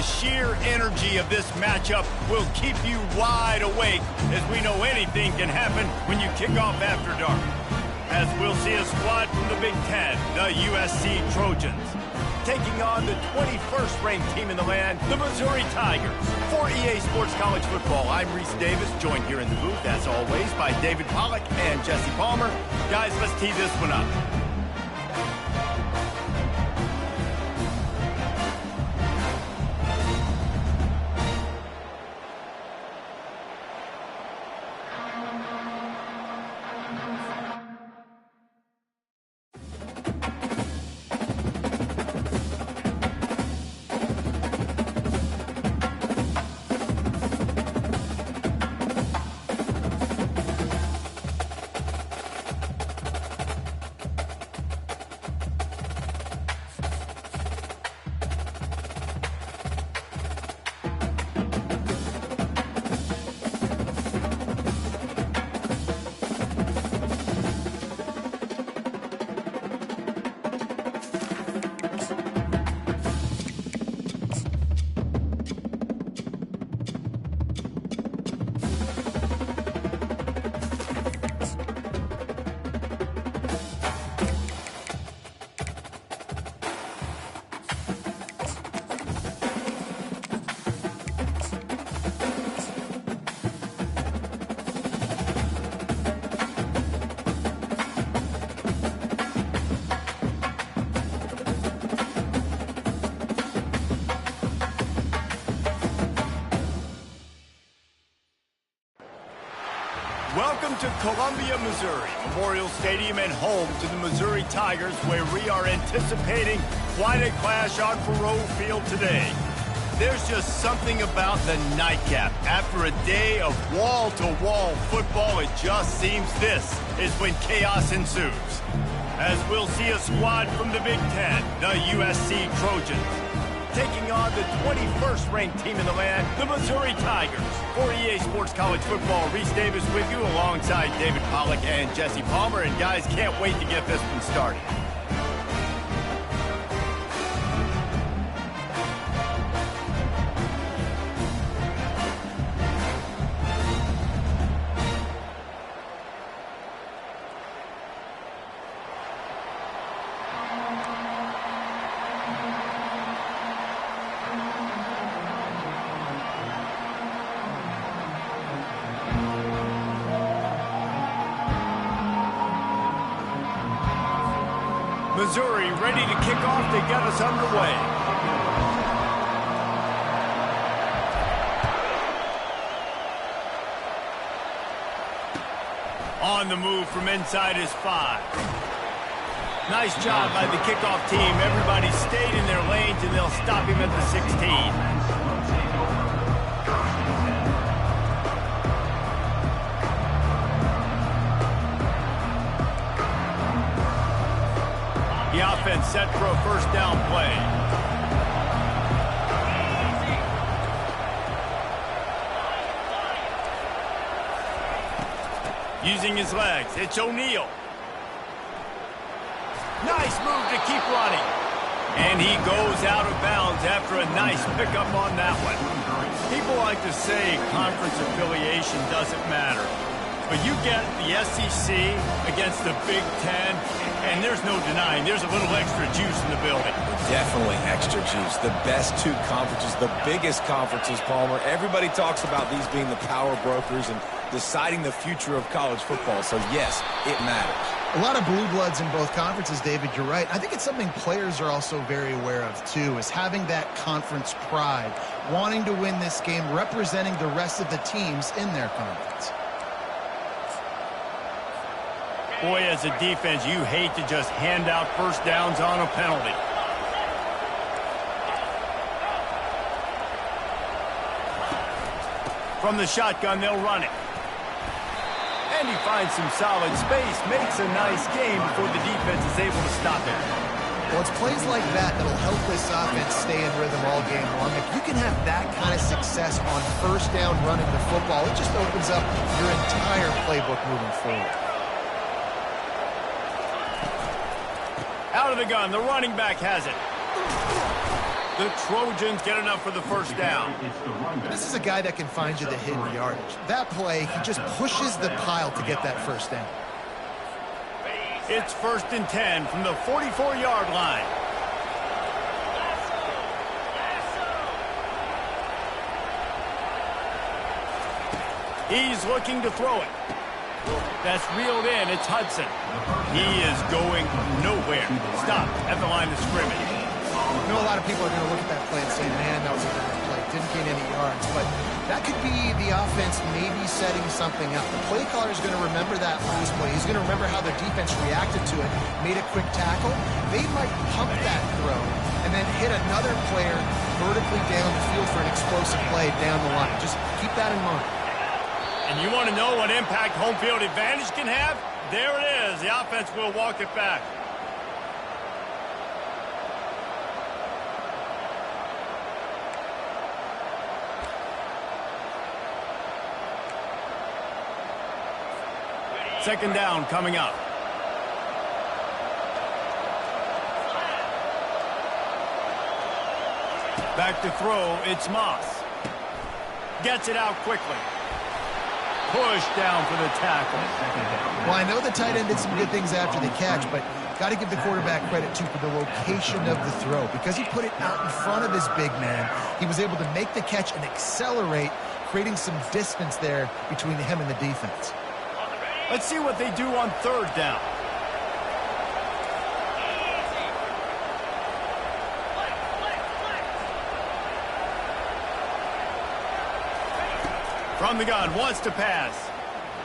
sheer energy of this matchup will keep you wide awake, as we know anything can happen when you kick off after dark. As we'll see a squad from the Big Ten, the USC Trojans, taking on the 21st ranked team in the land, the Missouri Tigers. For EA Sports College Football, I'm Reese Davis, joined here in the booth, as always, by David Pollack and Jesse Palmer. Guys, let's tee this one up. Welcome to Columbia, Missouri, Memorial Stadium and home to the Missouri Tigers, where we are anticipating quite a clash on Faroe Field today. There's just something about the nightcap. After a day of wall-to-wall football, it just seems this is when chaos ensues. As we'll see a squad from the Big Ten, the USC Trojans, taking on the 21st ranked team in the land, the Missouri Tigers. For EA Sports College Football, Reese Davis with you alongside David Pollack and Jesse Palmer. And guys, can't wait to get this one started. Missouri ready to kick off to get us underway. On the move from inside his 5. Nice job by the kickoff team. Everybody stayed in their lanes, and they'll stop him at the 16. The offense set for a first down play. Using his legs, it's O'Neal. Nice move to keep running. And he goes out of bounds after a nice pickup on that one. People like to say conference affiliation doesn't matter. But you get the SEC against the Big Ten, and there's no denying there's a little extra juice in the building. Definitely extra juice. The best two conferences, the biggest conferences, Palmer. Everybody talks about these being the power brokers and deciding the future of college football. So, yes, it matters. A lot of blue bloods in both conferences, David. You're right. I think it's something players are also very aware of, too, is having that conference pride, wanting to win this game, representing the rest of the teams in their conference. Boy, as a defense, you hate to just hand out first downs on a penalty. From the shotgun, they'll run it. And he finds some solid space, makes a nice game before the defense is able to stop it. Well, it's plays like that that'll help this offense stay in rhythm all game long. If you can have that kind of success on first down running the football, it just opens up your entire playbook moving forward. Out of the gun, the running back has it. The Trojans get enough for the first down. This is a guy that can find you the hidden yardage. That play, he just pushes the pile to get that first down. It's 1st and 10 from the 44-yard line. He's looking to throw it. That's reeled in. It's Hudson. He is going nowhere. Stop at the line of scrimmage. I know a lot of people are going to look at that play and say, man, that was a bad play. Didn't gain any yards. But that could be the offense maybe setting something up. The play caller is going to remember that last play. He's going to remember how their defense reacted to it, made a quick tackle. They might pump that throw and then hit another player vertically down the field for an explosive play down the line. Just keep that in mind. And you want to know what impact home field advantage can have? There it is. The offense will walk it back. Second down coming up. Back to throw, it's Moss. Gets it out quickly. Push down for the tackle. Well, I know the tight end did some good things after the catch, but got to give the quarterback credit, too, for the location of the throw. Because he put it out in front of his big man, he was able to make the catch and accelerate, creating some distance there between him and the defense. Let's see what they do on 3rd down. From the gun, wants to pass.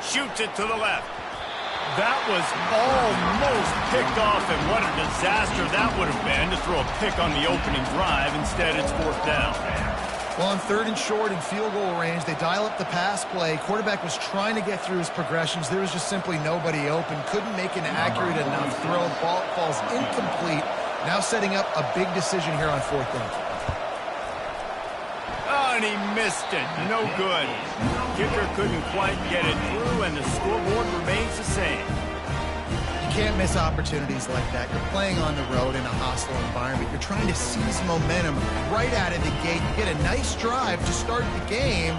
Shoots it to the left. That was almost picked off, and what a disaster that would have been to throw a pick on the opening drive. Instead, it's 4th down. Well, on 3rd and short and field goal range, they dial up the pass play. Quarterback was trying to get through his progressions. There was just simply nobody open. Couldn't make an accurate enough throw. Ball falls incomplete. Now setting up a big decision here on 4th down. Oh, and he missed it. No good. Kicker couldn't quite get it through, and the scoreboard remains the same. You can't miss opportunities like that. You're playing on the road in a hostile environment. You're trying to seize momentum right out of the gate. You get a nice drive to start the game,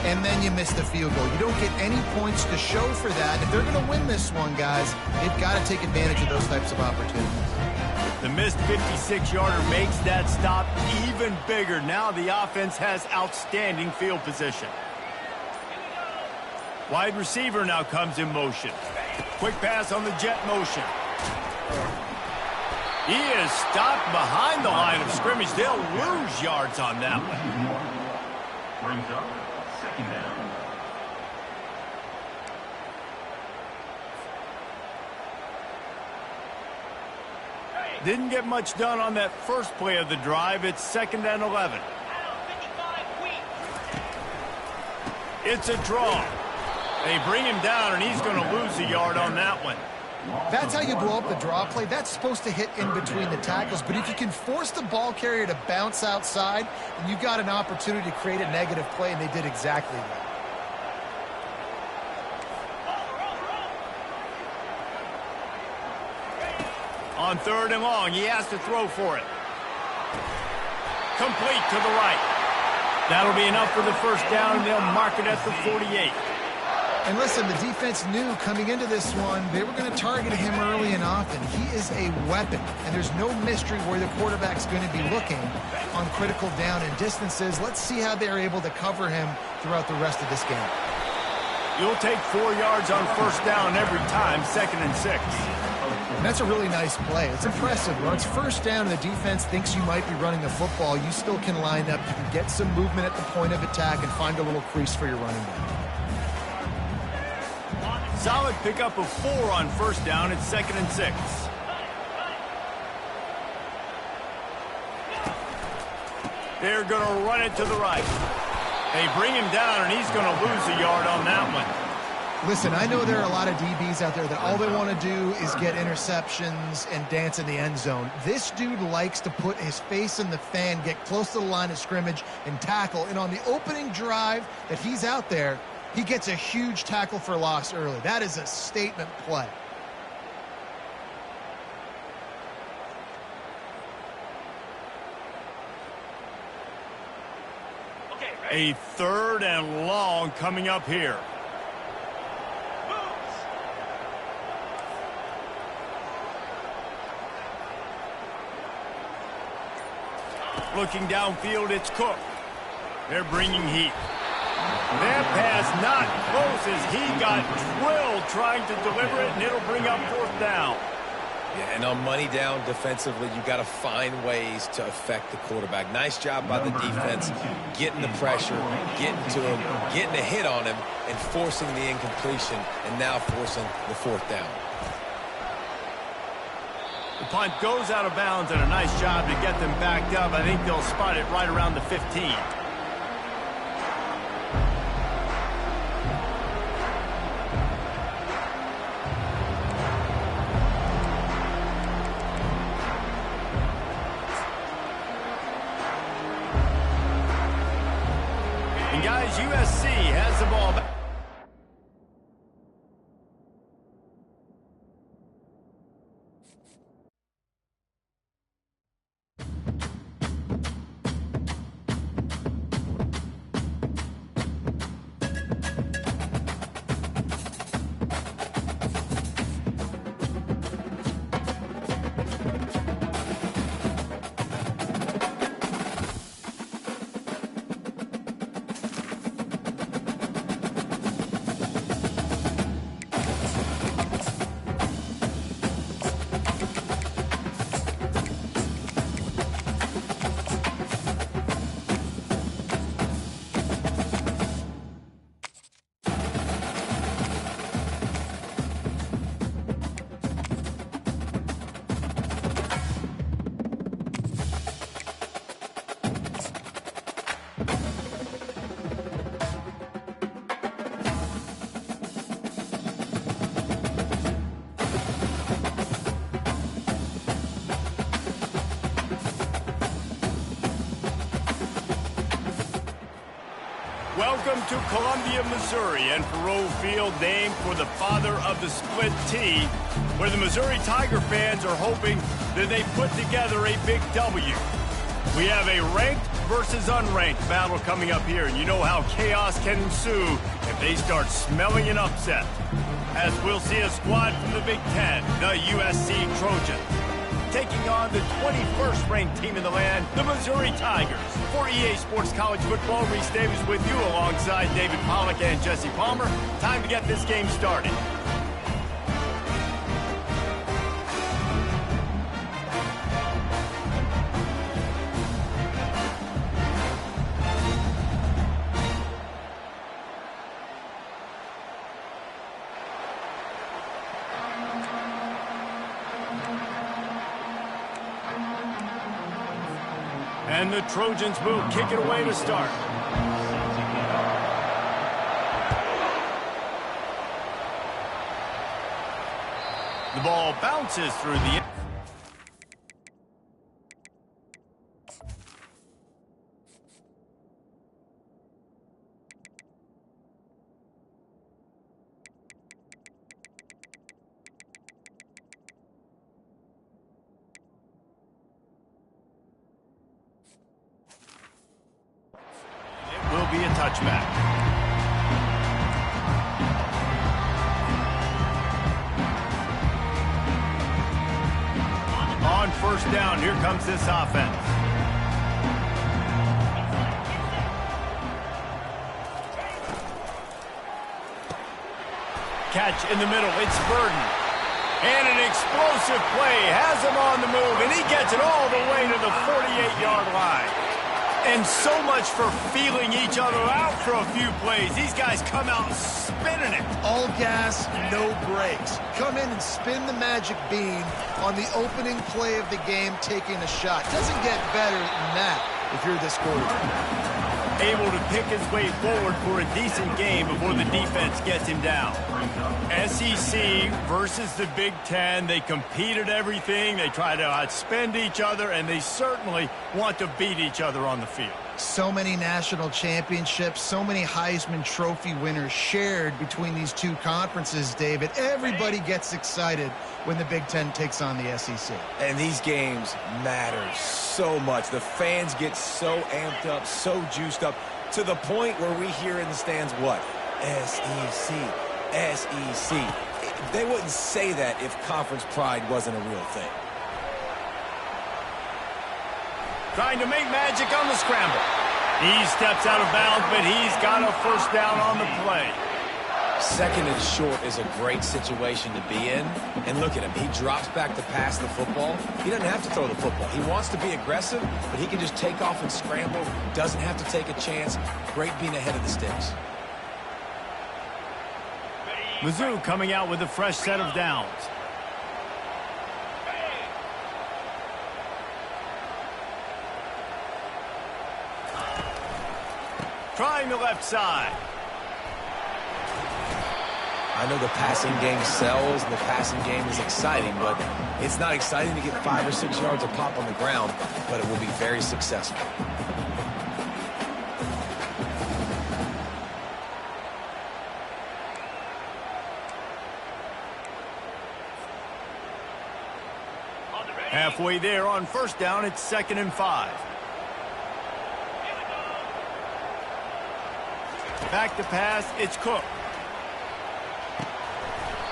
and then you miss the field goal. You don't get any points to show for that. If they're going to win this one, guys, they've got to take advantage of those types of opportunities. The missed 56-yarder makes that stop even bigger. Now the offense has outstanding field position. Wide receiver now comes in motion. Quick pass on the jet motion. He is stopped behind the line of scrimmage. They'll lose yards on that one. Brings up 2nd down. Didn't get much done on that first play of the drive. It's 2nd and 11. It's a draw. They bring him down, and he's going to lose a yard on that one. That's how you blow up the draw play. That's supposed to hit in between the tackles. But if you can force the ball carrier to bounce outside, then you've got an opportunity to create a negative play, and they did exactly that. On 3rd and long, he has to throw for it. Complete to the right. That'll be enough for the first down, and they'll mark it at the 48. And listen, the defense knew coming into this one, they were going to target him early and often. He is a weapon, and there's no mystery where the quarterback's going to be looking on critical down and distances. Let's see how they're able to cover him throughout the rest of this game. You'll take 4 yards on first down every time, 2nd and 6. And that's a really nice play. It's impressive. When it's first down and the defense thinks you might be running the football, you still can line up. You can get some movement at the point of attack and find a little crease for your running back. Solid pickup of 4 on first down. It's 2nd and 6. They're going to run it to the right. They bring him down, and he's going to lose a yard on that one. Listen, I know there are a lot of DBs out there that all they want to do is get interceptions and dance in the end zone. This dude likes to put his face in the fan, get close to the line of scrimmage, and tackle. And on the opening drive that he's out there, he gets a huge tackle for loss early. That is a statement play. A 3rd and long coming up here. Looking downfield, it's Cook. They're bringing heat. That pass not close as he got drilled trying to deliver it, and it'll bring up 4th down. Yeah, and on money down defensively, you got to find ways to affect the quarterback. Nice job by the defense, getting the pressure, getting to him, getting a hit on him, and forcing the incompletion, and now forcing the 4th down. The punt goes out of bounds, and a nice job to get them backed up. I think they'll spot it right around the 15. And guys, USC has the ball back. Welcome to Columbia, Missouri, and Faroe Field, named for the father of the split T, where the Missouri Tiger fans are hoping that they put together a big W. We have a ranked versus unranked battle coming up here, and you know how chaos can ensue if they start smelling an upset. As we'll see a squad from the Big Ten, the USC Trojans, taking on the 21st ranked team in the land, the Missouri Tigers. For EA Sports College Football, Reese Davis with you alongside David Pollack and Jesse Palmer. Time to get this game started. And the Trojans will kick it away to start. The ball bounces through the... will be a touchback. On 1st down, here comes this offense. Catch in the middle, it's Burden. And an explosive play has him on the move, and he gets it all the way to the 48-yard line. And so much for feeling each other out for a few plays. These guys come out spinning it. All gas, no brakes. Come in and spin the magic bean on the opening play of the game, taking a shot. Doesn't get better than that if you're this quarterback. Able to pick his way forward for a decent game before the defense gets him down. SEC versus the Big Ten. They compete at everything. They try to outspend each other, and they certainly want to beat each other on the field. So many national championships, so many Heisman Trophy winners shared between these two conferences, David. Everybody gets excited when the Big Ten takes on the SEC. And these games matter so much. The fans get so amped up, so juiced up, to the point where we hear in the stands what? SEC, SEC. They wouldn't say that if conference pride wasn't a real thing. Trying to make magic on the scramble. He steps out of bounds, but he's got a first down on the play. Second and short is a great situation to be in. And look at him. He drops back to pass the football. He doesn't have to throw the football. He wants to be aggressive, but he can just take off and scramble. Doesn't have to take a chance. Great being ahead of the sticks. Mizzou coming out with a fresh set of downs. Trying the left side. I know the passing game sells and the passing game is exciting, but it's not exciting to get 5 or 6 yards of pop on the ground, but it will be very successful. Halfway there on first down, it's 2nd and 5. Back to pass, it's Cook.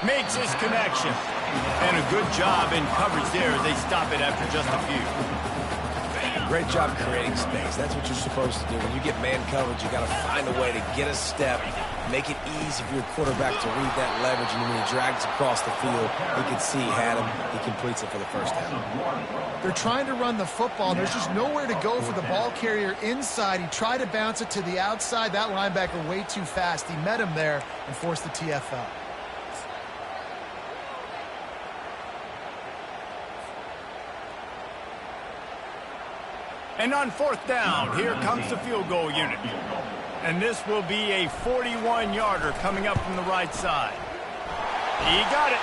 Makes his connection. And a good job in coverage there as they stop it after just a few. Great job creating space. That's what you're supposed to do. When you get man coverage, you got to find a way to get a step, make it easy for your quarterback to read that leverage, and when he drags across the field, he can see he had him. He completes it for the first down. They're trying to run the football. There's just nowhere to go for the ball carrier inside. He tried to bounce it to the outside. That linebacker way too fast. He met him there and forced the TFL. And on fourth down, here comes the field goal unit. And this will be a 41-yarder coming up from the right side. He got it.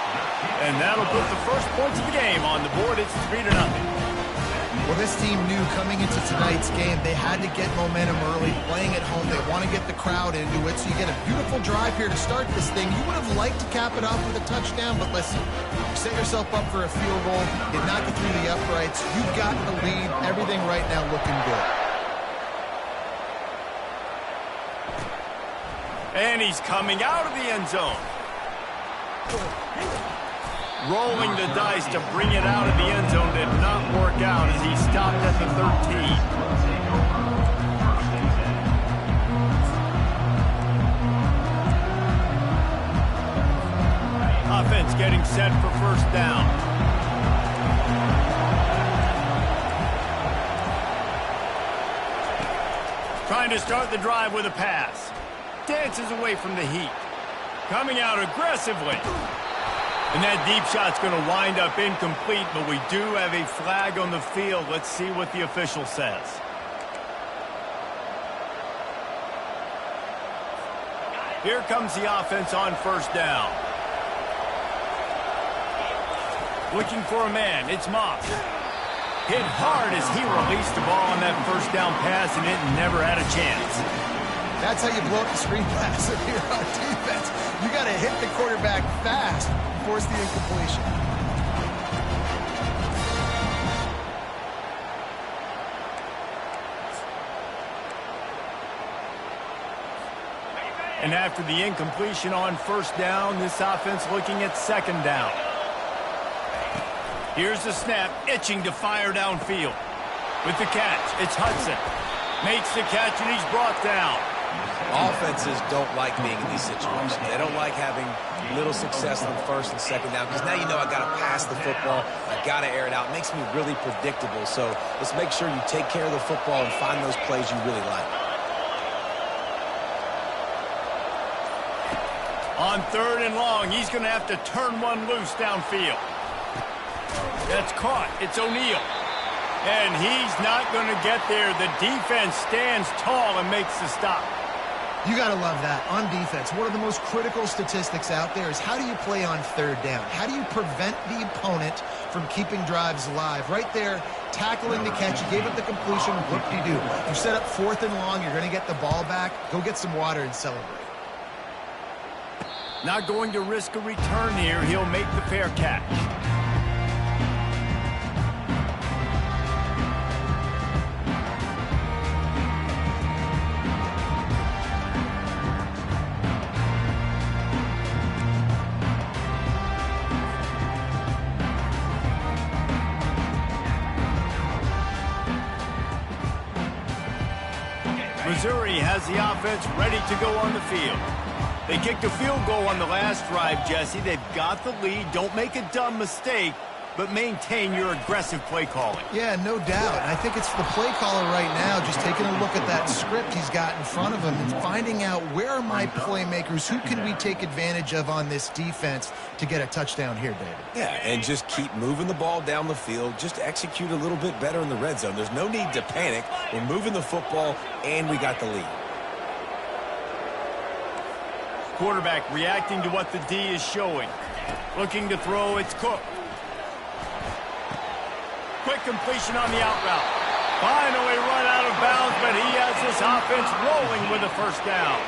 And that'll put the first points of the game on the board. It's 3-0. Well, this team knew coming into tonight's game they had to get momentum early, playing at home. They want to get the crowd into it, so you get a beautiful drive here to start this thing. You would have liked to cap it off with a touchdown, but listen, you set yourself up for a field goal, you knock it through the uprights, you've got the lead, everything right now looking good. And he's coming out of the end zone. Rolling the dice to bring it out of the end zone did not work out as he stopped at the 13. Offense getting set for first down. Trying to start the drive with a pass. Dances away from the heat. Coming out aggressively. And that deep shot's going to wind up incomplete, but we do have a flag on the field. Let's see what the official says. Here comes the offense on first down. Looking for a man. It's Moss. Hit hard as he released the ball on that first down pass, and it never had a chance. That's how you blow up the screen pass if you're on defense. You got to hit the quarterback fast and force the incompletion. And after the incompletion on first down, this offense looking at second down. Here's the snap, itching to fire downfield. With the catch, it's Hudson. Makes the catch, and he's brought down. Offenses don't like being in these situations. They don't like having little success on first and second down because now you know I got to pass the football. I got to air it out. It makes me really predictable. So let's make sure you take care of the football and find those plays you really like. On third and long, he's going to have to turn one loose downfield. That's caught. It's O'Neal. And he's not going to get there. The defense stands tall and makes the stop. You got to love that. On defense, one of the most critical statistics out there is how do you play on third down? How do you prevent the opponent from keeping drives alive? Right there, tackling the catch. He gave up the completion. Whoop-de-doo. You set up 4th and long. You're going to get the ball back. Go get some water and celebrate. Not going to risk a return here. He'll make the fair catch. Missouri has the offense ready to go on the field. They kicked a field goal on the last drive, Jesse. They've got the lead. Don't make a dumb mistake, but maintain your aggressive play calling. Yeah, no doubt. I think it's the play caller right now just taking a look at that script he's got in front of him and finding out where are my playmakers, who can we take advantage of on this defense to get a touchdown here, David. Yeah, and just keep moving the ball down the field. Just execute a little bit better in the red zone. There's no need to panic. We're moving the football, and we got the lead. Quarterback reacting to what the D is showing. Looking to throw, it's Cook. Quick completion on the out route. Finally run out of bounds, but he has this offense rolling with a first down.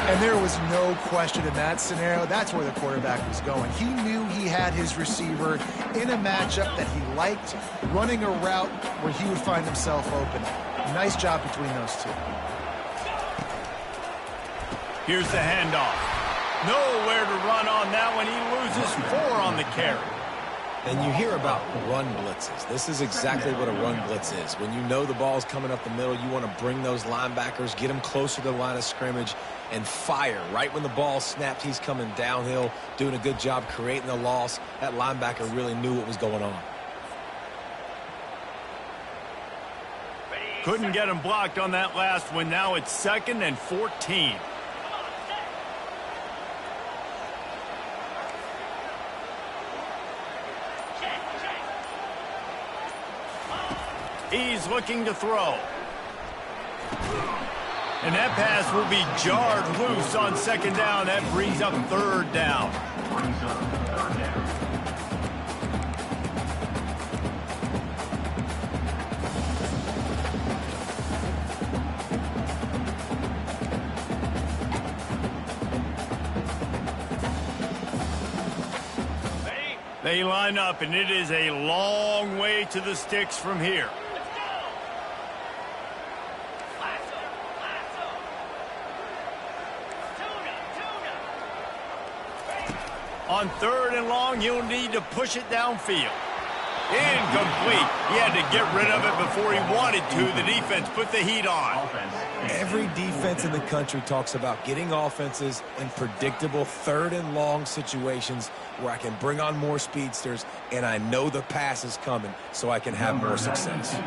And there was no question in that scenario. That's where the quarterback was going. He knew he had his receiver in a matchup that he liked, running a route where he would find himself open. Nice job between those two. Here's the handoff. Nowhere to run on that one. He loses 4 on the carry. And you hear about run blitzes. This is exactly what a run blitz is. When you know the ball's coming up the middle, you want to bring those linebackers, get them closer to the line of scrimmage, and fire. Right when the ball snapped, he's coming downhill, doing a good job creating the loss. That linebacker really knew what was going on. Couldn't get him blocked on that last one. Now it's 2nd and 14. He's looking to throw. And that pass will be jarred loose on 2nd down. That brings up 3rd down. They line up, and it is a long way to the sticks from here. On 3rd and long, he'll need to push it downfield. Incomplete. He had to get rid of it before he wanted to. The defense put the heat on. Every defense in the country talks about getting offenses in predictable 3rd and long situations where I can bring on more speedsters and I know the pass is coming so I can have more success.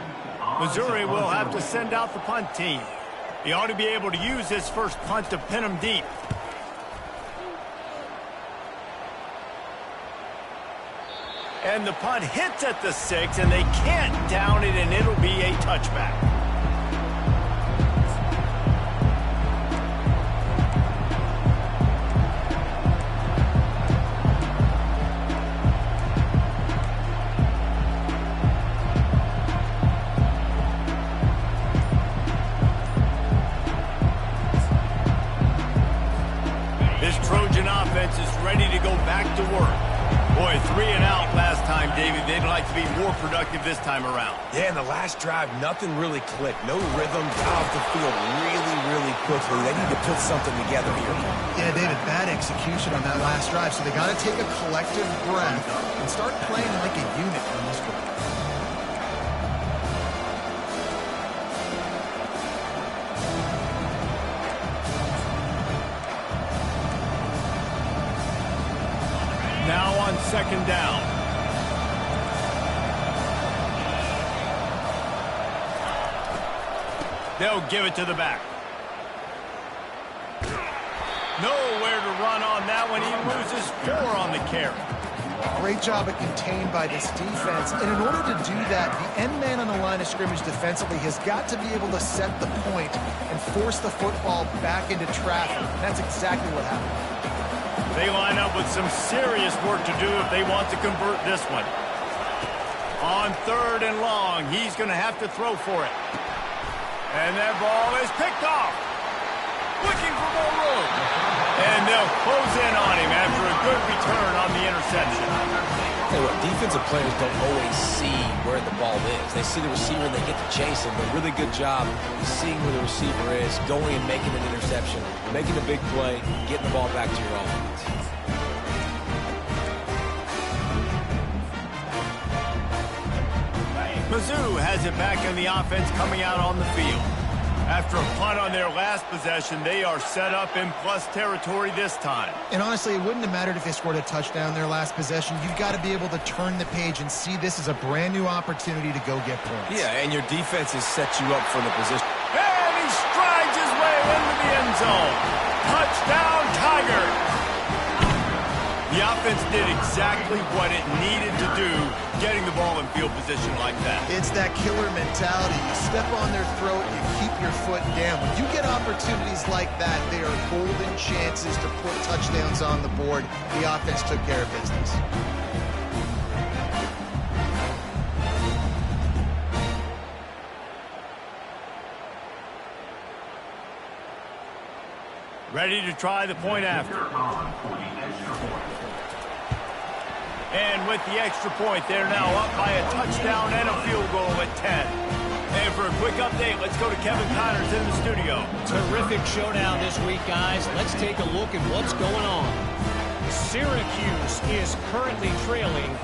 Missouri will have to send out the punt team. He ought to be able to use this first punt to pin him deep. And the punt hits at the 6, and they can't down it, and it'll be a touchback. This Trojan offense is ready to go back to work. Boy, 3 and out last time, David. They'd like to be more productive this time around. Yeah, in the last drive, nothing really clicked. No rhythm, got off the field really quickly. They need to put something together here. Yeah, David, bad execution on that last drive, so they got to take a collective breath and start playing like a unit on this one. Now on 2nd down. They'll give it to the back. Nowhere to run on that one. He loses 4 on the carry. Great job at contained by this defense. And in order to do that, the end man on the line of scrimmage defensively has got to be able to set the point and force the football back into traffic. And that's exactly what happened. They line up with some serious work to do if they want to convert this one. On 3rd and long, he's going to have to throw for it. And that ball is picked off. Looking for more room. And they'll close in on him after a good return on the interception. Hey, look, defensive players don't always see where the ball is. They see the receiver and they get to chase him. But a really good job seeing where the receiver is, going and making an interception, making a big play, getting the ball back to your offense. Mizzou has it back in the offense coming out on the field. After a punt on their last possession, they are set up in plus territory this time. And honestly, it wouldn't have mattered if they scored a touchdown their last possession. You've got to be able to turn the page and see this as a brand new opportunity to go get points. Yeah, and your defense has set you up for the position. And he strides his way into the end zone. Touchdown, Tigers! The offense did exactly what it needed to do, getting the ball in field position like that. It's that killer mentality. You step on their throat, you keep your foot down. When you get opportunities like that, they are golden chances to put touchdowns on the board. The offense took care of business. Ready to try the point after. And with the extra point, they're now up by a touchdown and a field goal at 10. And for a quick update, let's go to Kevin Connors in the studio. Terrific showdown this week, guys. Let's take a look at what's going on. Syracuse is currently trailing,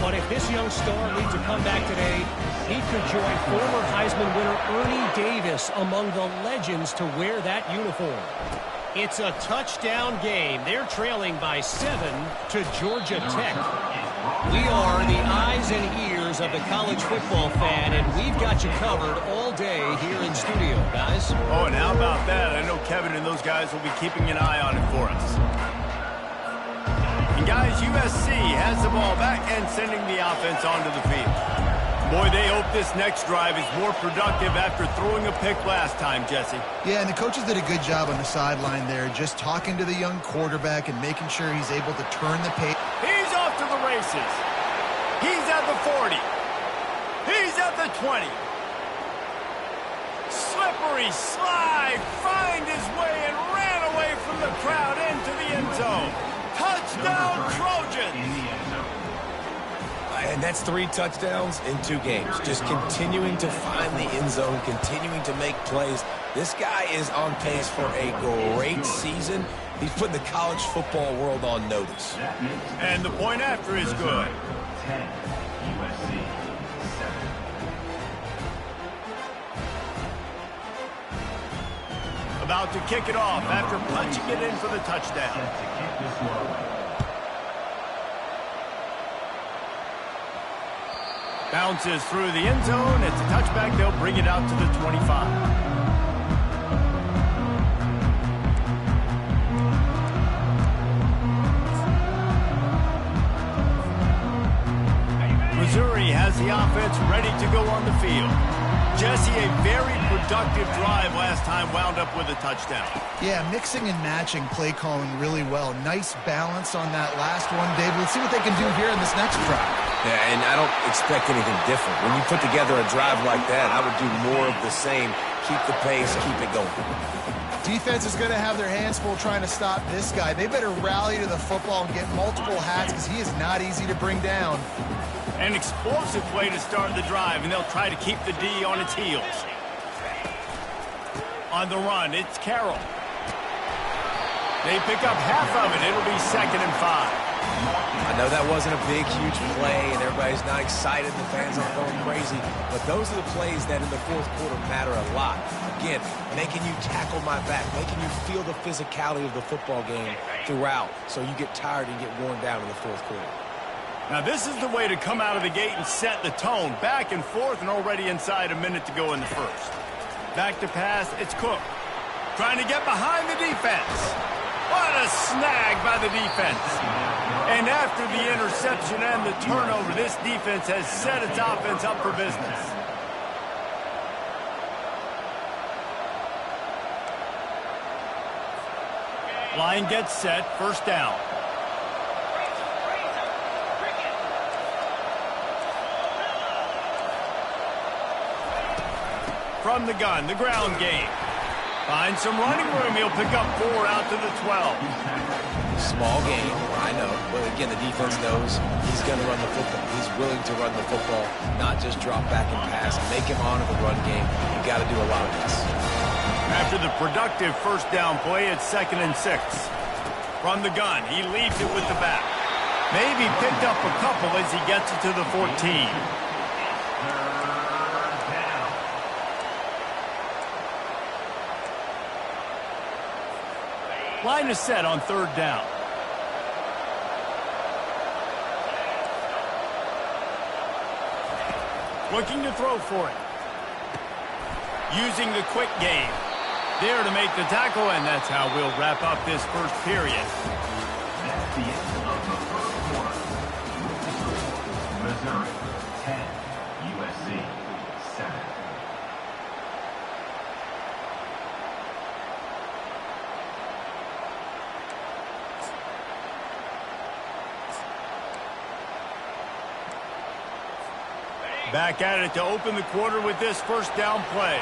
but if this young star leads a comeback today, he could join former Heisman winner Ernie Davis among the legends to wear that uniform. It's a touchdown game. They're trailing by 7 to Georgia Tech. We are the eyes and ears of the college football fan, and we've got you covered all day here in studio, guys. Oh, and how about that? I know Kevin and those guys will be keeping an eye on it for us. And guys, USC has the ball back and sending the offense onto the field. Boy, they hope this next drive is more productive after throwing a pick last time, Jesse. Yeah, and the coaches did a good job on the sideline there, just talking to the young quarterback and making sure he's able to turn the page. He's off to the races. He's at the 40. He's at the 20. Slippery slide, find his way and ran away from the crowd into the end zone. Touchdown, Trojans! And that's 3 touchdowns in 2 games. Just continuing to find the end zone, continuing to make plays. This guy is on pace for a great season. He's putting the college football world on notice. And the point after is good. 10, USC, 7. About to kick it off after punching it in for the touchdown. Set to kick this one. Bounces through the end zone. It's a touchback. They'll bring it out to the 25. Missouri has the offense ready to go on the field. Jesse, a very productive drive last time, wound up with a touchdown. Yeah, mixing and matching play calling really well. Nice balance on that last one, David. Let's see what they can do here in this next drive. Yeah, and I don't expect anything different. When you put together a drive like that, I would do more of the same. Keep the pace, keep it going. Defense is going to have their hands full trying to stop this guy. They better rally to the football and get multiple hats because he is not easy to bring down. An explosive play to start the drive, and they'll try to keep the D on its heels. On the run, it's Carroll. They pick up half of it. It'll be 2nd and 5. I know that wasn't a big, huge play, and everybody's not excited. The fans aren't going crazy. But those are the plays that in the 4th quarter matter a lot. Again, making you tackle my back, making you feel the physicality of the football game throughout so you get tired and get worn down in the 4th quarter. Now, this is the way to come out of the gate and set the tone. Back and forth and already inside a minute to go in the 1st. Back to pass, it's Cook. Trying to get behind the defense. What a snag by the defense. And after the interception and the turnover, this defense has set its offense up for business. Line gets set, 1st down. From the gun, the ground game. Finds some running room. He'll pick up 4 out to the 12. Small game, I know. But again, the defense knows he's going to run the football. He's willing to run the football, not just drop back and pass. Make him honor the run game. You got to do a lot of this. After the productive first down play, it's 2nd and 6. From the gun, he leads it with the back. Maybe picked up a couple as he gets it to the 14. Line is set on 3rd down. Looking to throw for it. Using the quick game. There to make the tackle, and that's how we'll wrap up this first period. That's the end of the first quarter. Missouri 10, USC 7. Back at it to open the quarter with this first down play.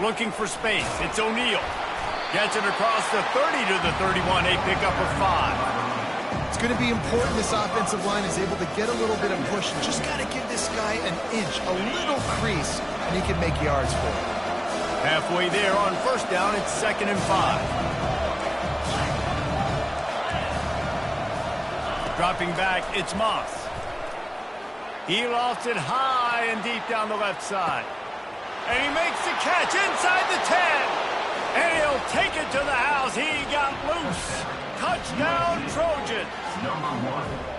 Looking for space. It's O'Neal. Gets it across the 30 to the 31. A pickup of 5. It's going to be important this offensive line is able to get a little bit of push and just got to give this guy an inch, a little crease, and he can make yards for it. Halfway there on first down, it's 2nd and 5. Dropping back, it's Moss. He lofts it high and deep down the left side. And he makes the catch inside the 10. And he'll take it to the house. He got loose. Touchdown, Trojans. Number 1.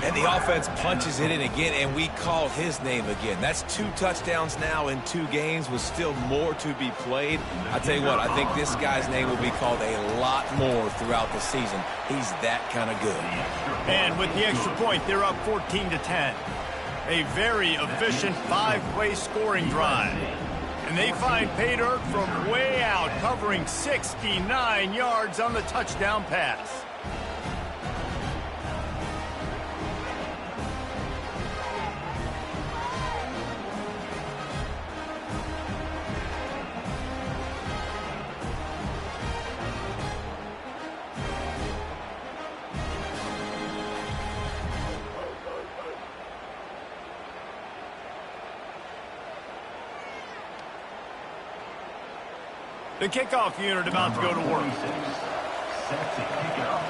And the offense punches it in again, and we call his name again. That's 2 touchdowns now in 2 games with still more to be played. I tell you what, I think this guy's name will be called a lot more throughout the season. He's that kind of good. And with the extra point, they're up 14 to 10. A very efficient 5-play scoring drive. And they find pay dirt from way out, covering 69 yards on the touchdown pass. The kickoff unit about to go to work. Set to kick it off.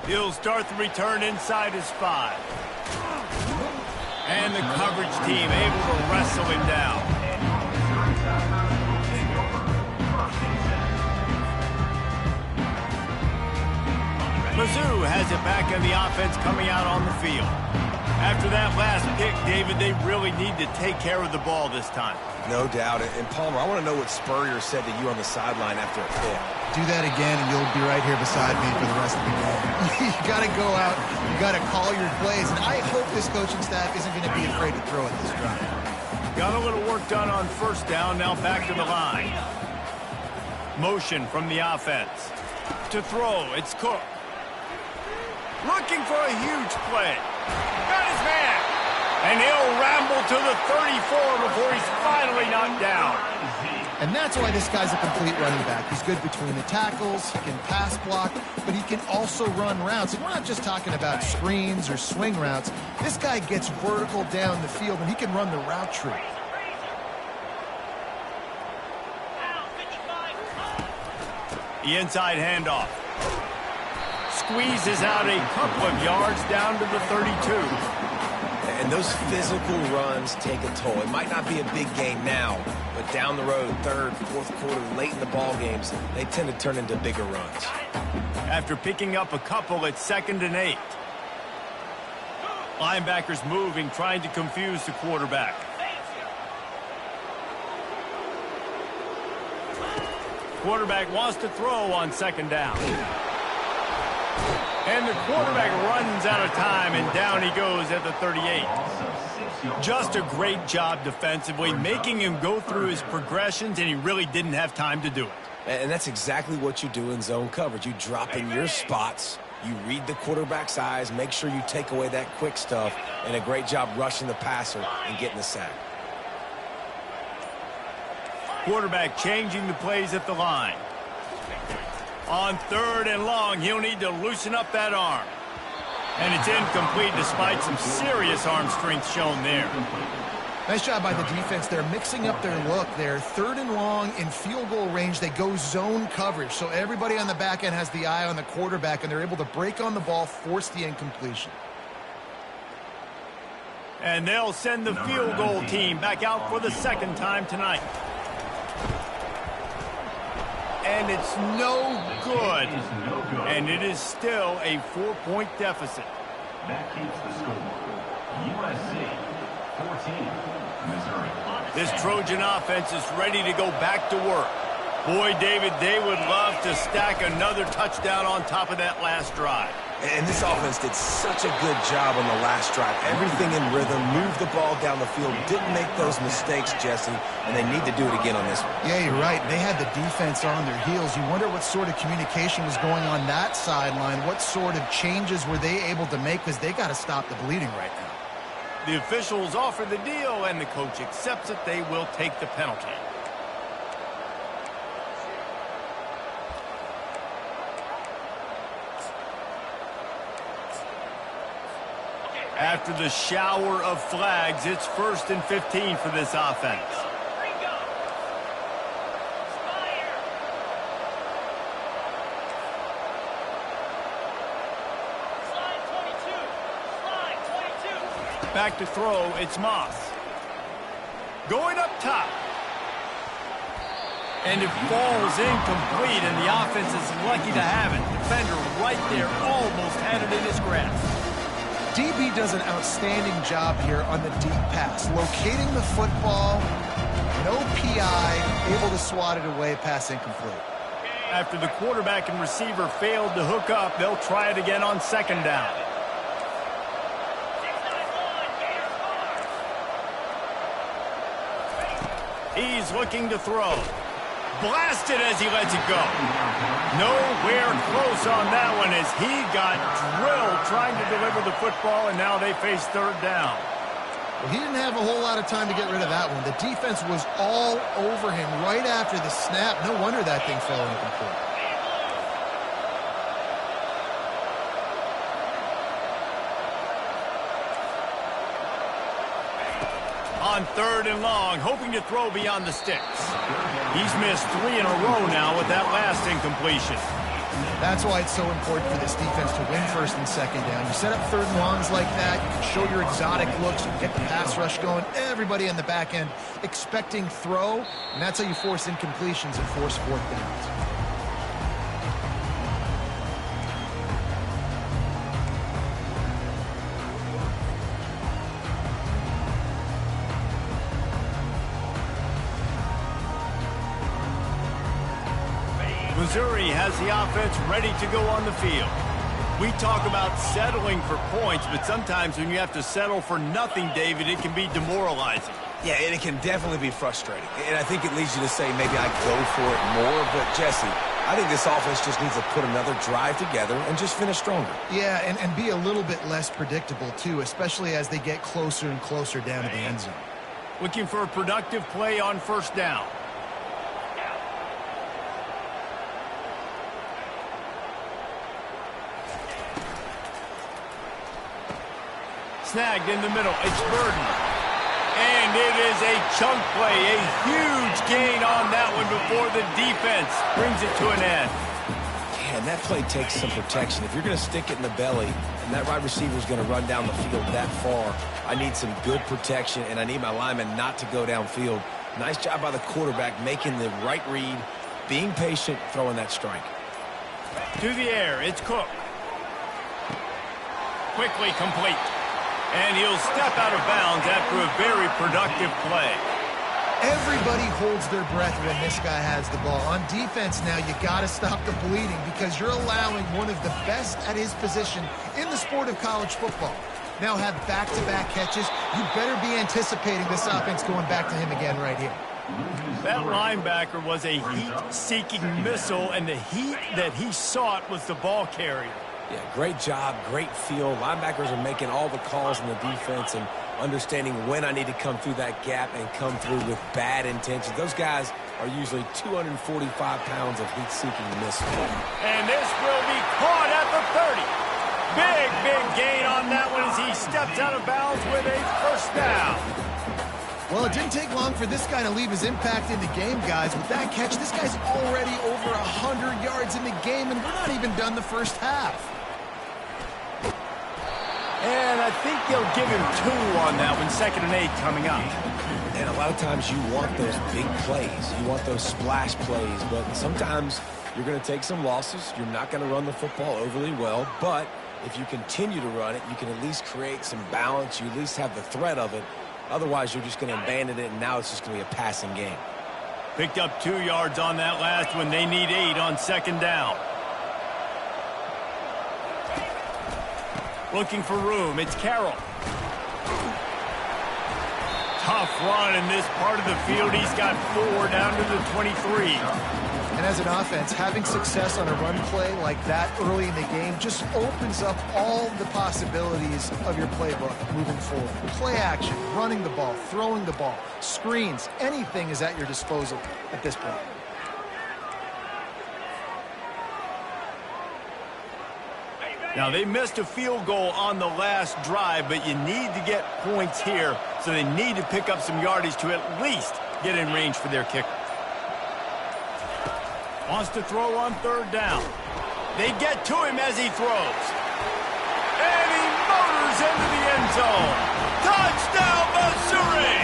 He'll start the return inside his 5. And the coverage team able to wrestle him down. Mizzou has it back in the offense coming out on the field. After that last pick, David, they really need to take care of the ball this time. No doubt. And Palmer, I want to know what Spurrier said to you on the sideline after a pick. Do that again, and you'll be right here beside me for the rest of the game. You got to go out. You got to call your plays. And I hope this coaching staff isn't going to be afraid to throw at this drive. Got a little work done on first down. Now back to the line. Motion from the offense. To throw, it's Cook. Looking for a huge play. Got his man. And he'll ramble to the 34 before he's finally knocked down. And that's why this guy's a complete running back. He's good between the tackles, he can pass block, but he can also run routes. And we're not just talking about screens or swing routes. This guy gets vertical down the field, and he can run the route tree. The inside handoff. Squeezes out a couple of yards down to the 32. And those physical runs take a toll. It might not be a big game now, but down the road, 3rd, 4th quarter, late in the ball games, they tend to turn into bigger runs. After picking up a couple, it's 2nd and 8. Linebackers moving, trying to confuse the quarterback. Quarterback wants to throw on 2nd down. And the quarterback runs out of time, and down he goes at the 38. Just a great job defensively, making him go through his progressions, and he really didn't have time to do it. And that's exactly what you do in zone coverage. You drop in your spots, you read the quarterback's eyes, make sure you take away that quick stuff, and a great job rushing the passer and getting the sack. Quarterback changing the plays at the line. On 3rd and long, he'll need to loosen up that arm. And it's incomplete despite some serious arm strength shown there. Nice job by the defense. They're mixing up their look there. 3rd and long in field goal range. They go zone coverage. So everybody on the back end has the eye on the quarterback, and they're able to break on the ball, force the incompletion. And they'll send the field goal team back out for the 2nd time tonight. And it's no good. And it is still a 4-point deficit. That keeps the score. USC 14, Missouri. This Trojan offense is ready to go back to work. Boy, David, they would love to stack another touchdown on top of that last drive. And this offense did such a good job on the last drive. Everything in rhythm, moved the ball down the field, didn't make those mistakes, Jesse, and they need to do it again on this one. Yeah, you're right. They had the defense on their heels. You wonder what sort of communication was going on that sideline. What sort of changes were they able to make, because they got to stop the bleeding right now. The officials offer the deal, and the coach accepts it. They will take the penalty. After the shower of flags, it's 1st and 15 for this offense. Back to throw, it's Moss. Going up top. And it falls incomplete, and the offense is lucky to have it. Defender right there almost had it in his grasp. DB does an outstanding job here on the deep pass. Locating the football, no PI, able to swat it away, pass incomplete. After the quarterback and receiver failed to hook up, they'll try it again on 2nd down. He's looking to throw. Blasted as he lets it go. Nowhere close on that one as he got drilled trying to deliver the football, and now they face 3rd down. Well, he didn't have a whole lot of time to get rid of that one. The defense was all over him right after the snap. No wonder that thing fell incomplete. On 3rd and long, hoping to throw beyond the sticks. He's missed 3 in a row now with that last incompletion. That's why it's so important for this defense to win 1st and 2nd down. You set up 3rd and longs like that, you can show your exotic looks, you get the pass rush going, everybody on the back end expecting throw, and that's how you force incompletions and force 4th downs. Missouri has the offense ready to go on the field. We talk about settling for points, but sometimes when you have to settle for nothing, David, it can be demoralizing. Yeah, and it can definitely be frustrating. And I think it leads you to say maybe I go for it more. But, Jesse, I think this offense just needs to put another drive together and just finish stronger. Yeah, and be a little bit less predictable, too, especially as they get closer and closer down to the end zone. Looking for a productive play on 1st down. Snagged in the middle. It's Burden. And it is a chunk play. A huge gain on that one before the defense brings it to an end. Yeah, and that play takes some protection. If you're going to stick it in the belly and that wide receiver is going to run down the field that far, I need some good protection, and I need my lineman not to go downfield. Nice job by the quarterback making the right read, being patient, throwing that strike. To the air, it's Cook. Quickly complete. And he'll step out of bounds after a very productive play. Everybody holds their breath when this guy has the ball. On defense now, you got to stop the bleeding because you're allowing one of the best at his position in the sport of college football. Now have back-to-back catches. You better be anticipating this offense going back to him again right here. That linebacker was a heat-seeking missile, and the heat that he sought was the ball carrier. Yeah, great job, great feel. Linebackers are making all the calls in the defense and understanding when I need to come through that gap and come through with bad intentions. Those guys are usually 245 pounds of heat-seeking missile. And this will be caught at the 30. Big gain on that one as he steps out of bounds with a first down. Well, it didn't take long for this guy to leave his impact in the game, guys. With that catch, this guy's already over 100 yards in the game, and we're not even done the first half. And I think they'll give him 2 on that one, 2nd and 8 coming up. And a lot of times you want those big plays. You want those splash plays, but sometimes you're going to take some losses. You're not going to run the football overly well, but if you continue to run it, you can at least create some balance. You at least have the threat of it. Otherwise, you're just going to abandon it, and now it's just going to be a passing game. Picked up 2 yards on that last one. They need 8 on 2nd down. Looking for room. It's Carroll. Tough run in this part of the field. He's got 4 down to the 23. And as an offense, having success on a run play like that early in the game just opens up all the possibilities of your playbook moving forward. Play action, running the ball, throwing the ball, screens, anything is at your disposal at this point. Now, they missed a field goal on the last drive, but you need to get points here, so they need to pick up some yardage to at least get in range for their kicker. Wants to throw on 3rd down. They get to him as he throws. And he motors into the end zone. Touchdown, Missouri!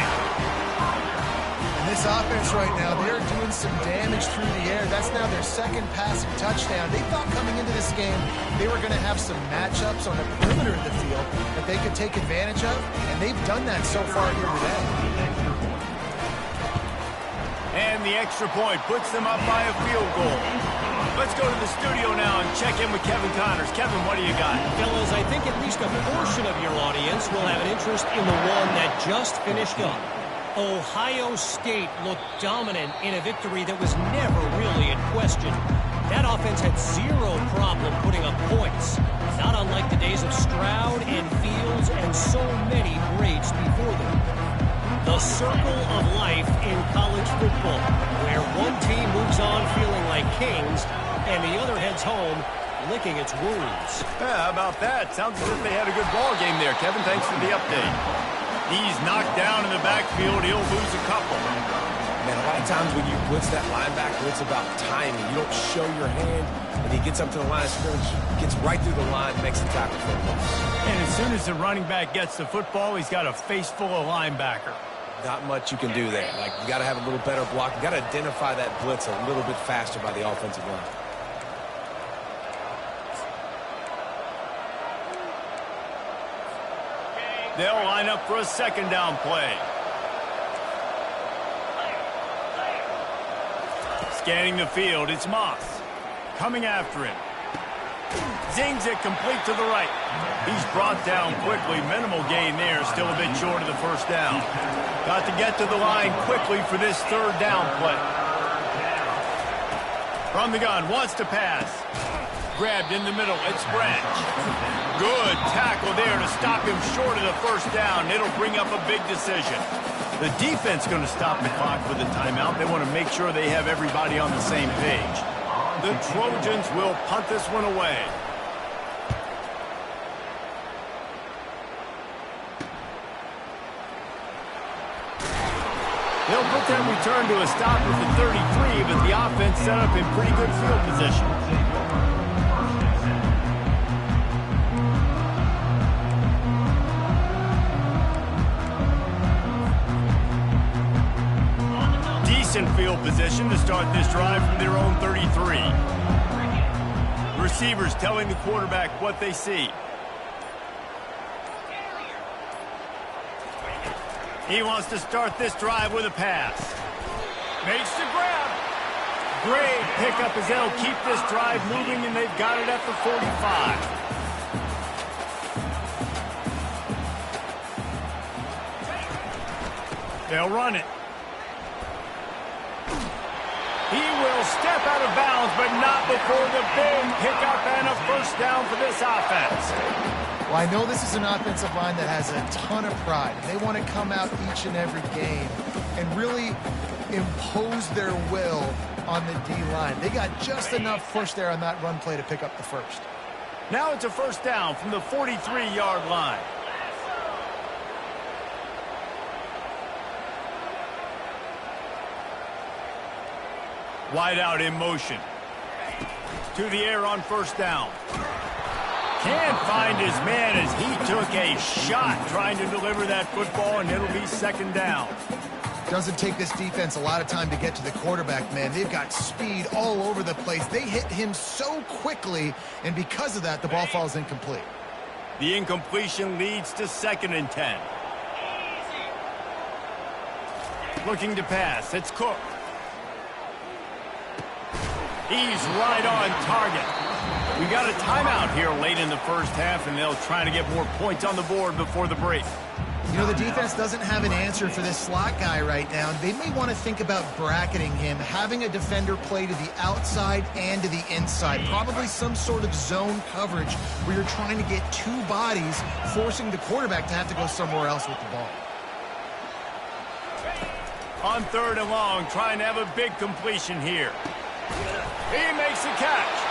And this offense right now, they're doing some damage through the air. That's now their 2nd passing touchdown. They thought coming into this game they were going to have some matchups on the perimeter of the field that they could take advantage of, and they've done that so far here today. And the extra point puts them up by a field goal. Let's go to the studio now and check in with Kevin Connors. Kevin, what do you got? Fellas, I think at least a portion of your audience will have an interest in the one that just finished up. Ohio State looked dominant in a victory that was never really in question. That offense had 0 problem putting up points, not unlike the days of Stroud and Fields and so many greats before them. The circle of life in college football, where one team moves on feeling like kings and the other heads home licking its wounds. Yeah, how about that? Sounds as if they had a good ball game there. Kevin, thanks for the update. He's knocked down in the backfield. He'll lose a couple. Man, a lot of times when you blitz that linebacker, it's about timing. You don't show your hand, and he gets up to the line of scrimmage, gets right through the line, makes the tackle for a loss. And as soon as the running back gets the football, he's got a face full of linebacker. Not much you can do there. Like, you got to have a little better block. You got to identify that blitz a little bit faster by the offensive line. They'll line up for a 2nd down play. Scanning the field, it's Moss. Coming after him. Zings it complete to the right. He's brought down quickly. Minimal gain there. Still a bit short of the first down. Got to get to the line quickly for this 3rd down play. From the gun, wants to pass. Grabbed in the middle. It's Branch. Good tackle there to stop him short of the first down. It'll bring up a big decision. The defense going to stop the clock with a timeout. They want to make sure they have everybody on the same page. The Trojans will punt this one away. They'll put that return to a stop at the 33, but the offense set up in pretty good field position. Decent field position to start this drive from their own 33. Receivers telling the quarterback what they see. He wants to start this drive with a pass. Makes the grab. Great pickup as they'll keep this drive moving, and they've got it at the 45. They'll run it. He will step out of bounds, but not before the big pickup and a first down for this offense. Well, I know this is an offensive line that has a ton of pride. They want to come out each and every game and really impose their will on the D-line. They got just enough push there on that run play to pick up the first. Now it's a first down from the 43-yard line. Wide out in motion. To the air on first down. Can't find his man as he took a shot trying to deliver that football, and it'll be second down. Doesn't take this defense a lot of time to get to the quarterback, man. They've got speed all over the place. They hit him so quickly, and because of that, the ball falls incomplete. The incompletion leads to 2nd and 10. Looking to pass. It's Cook. He's right on target. We got a timeout here late in the first half, and they'll try to get more points on the board before the break. You know, the defense doesn't have an answer for this slot guy right now. They may want to think about bracketing him, having a defender play to the outside and to the inside. Probably some sort of zone coverage where you're trying to get two bodies, forcing the quarterback to have to go somewhere else with the ball. On 3rd and long, trying to have a big completion here. He makes the catch.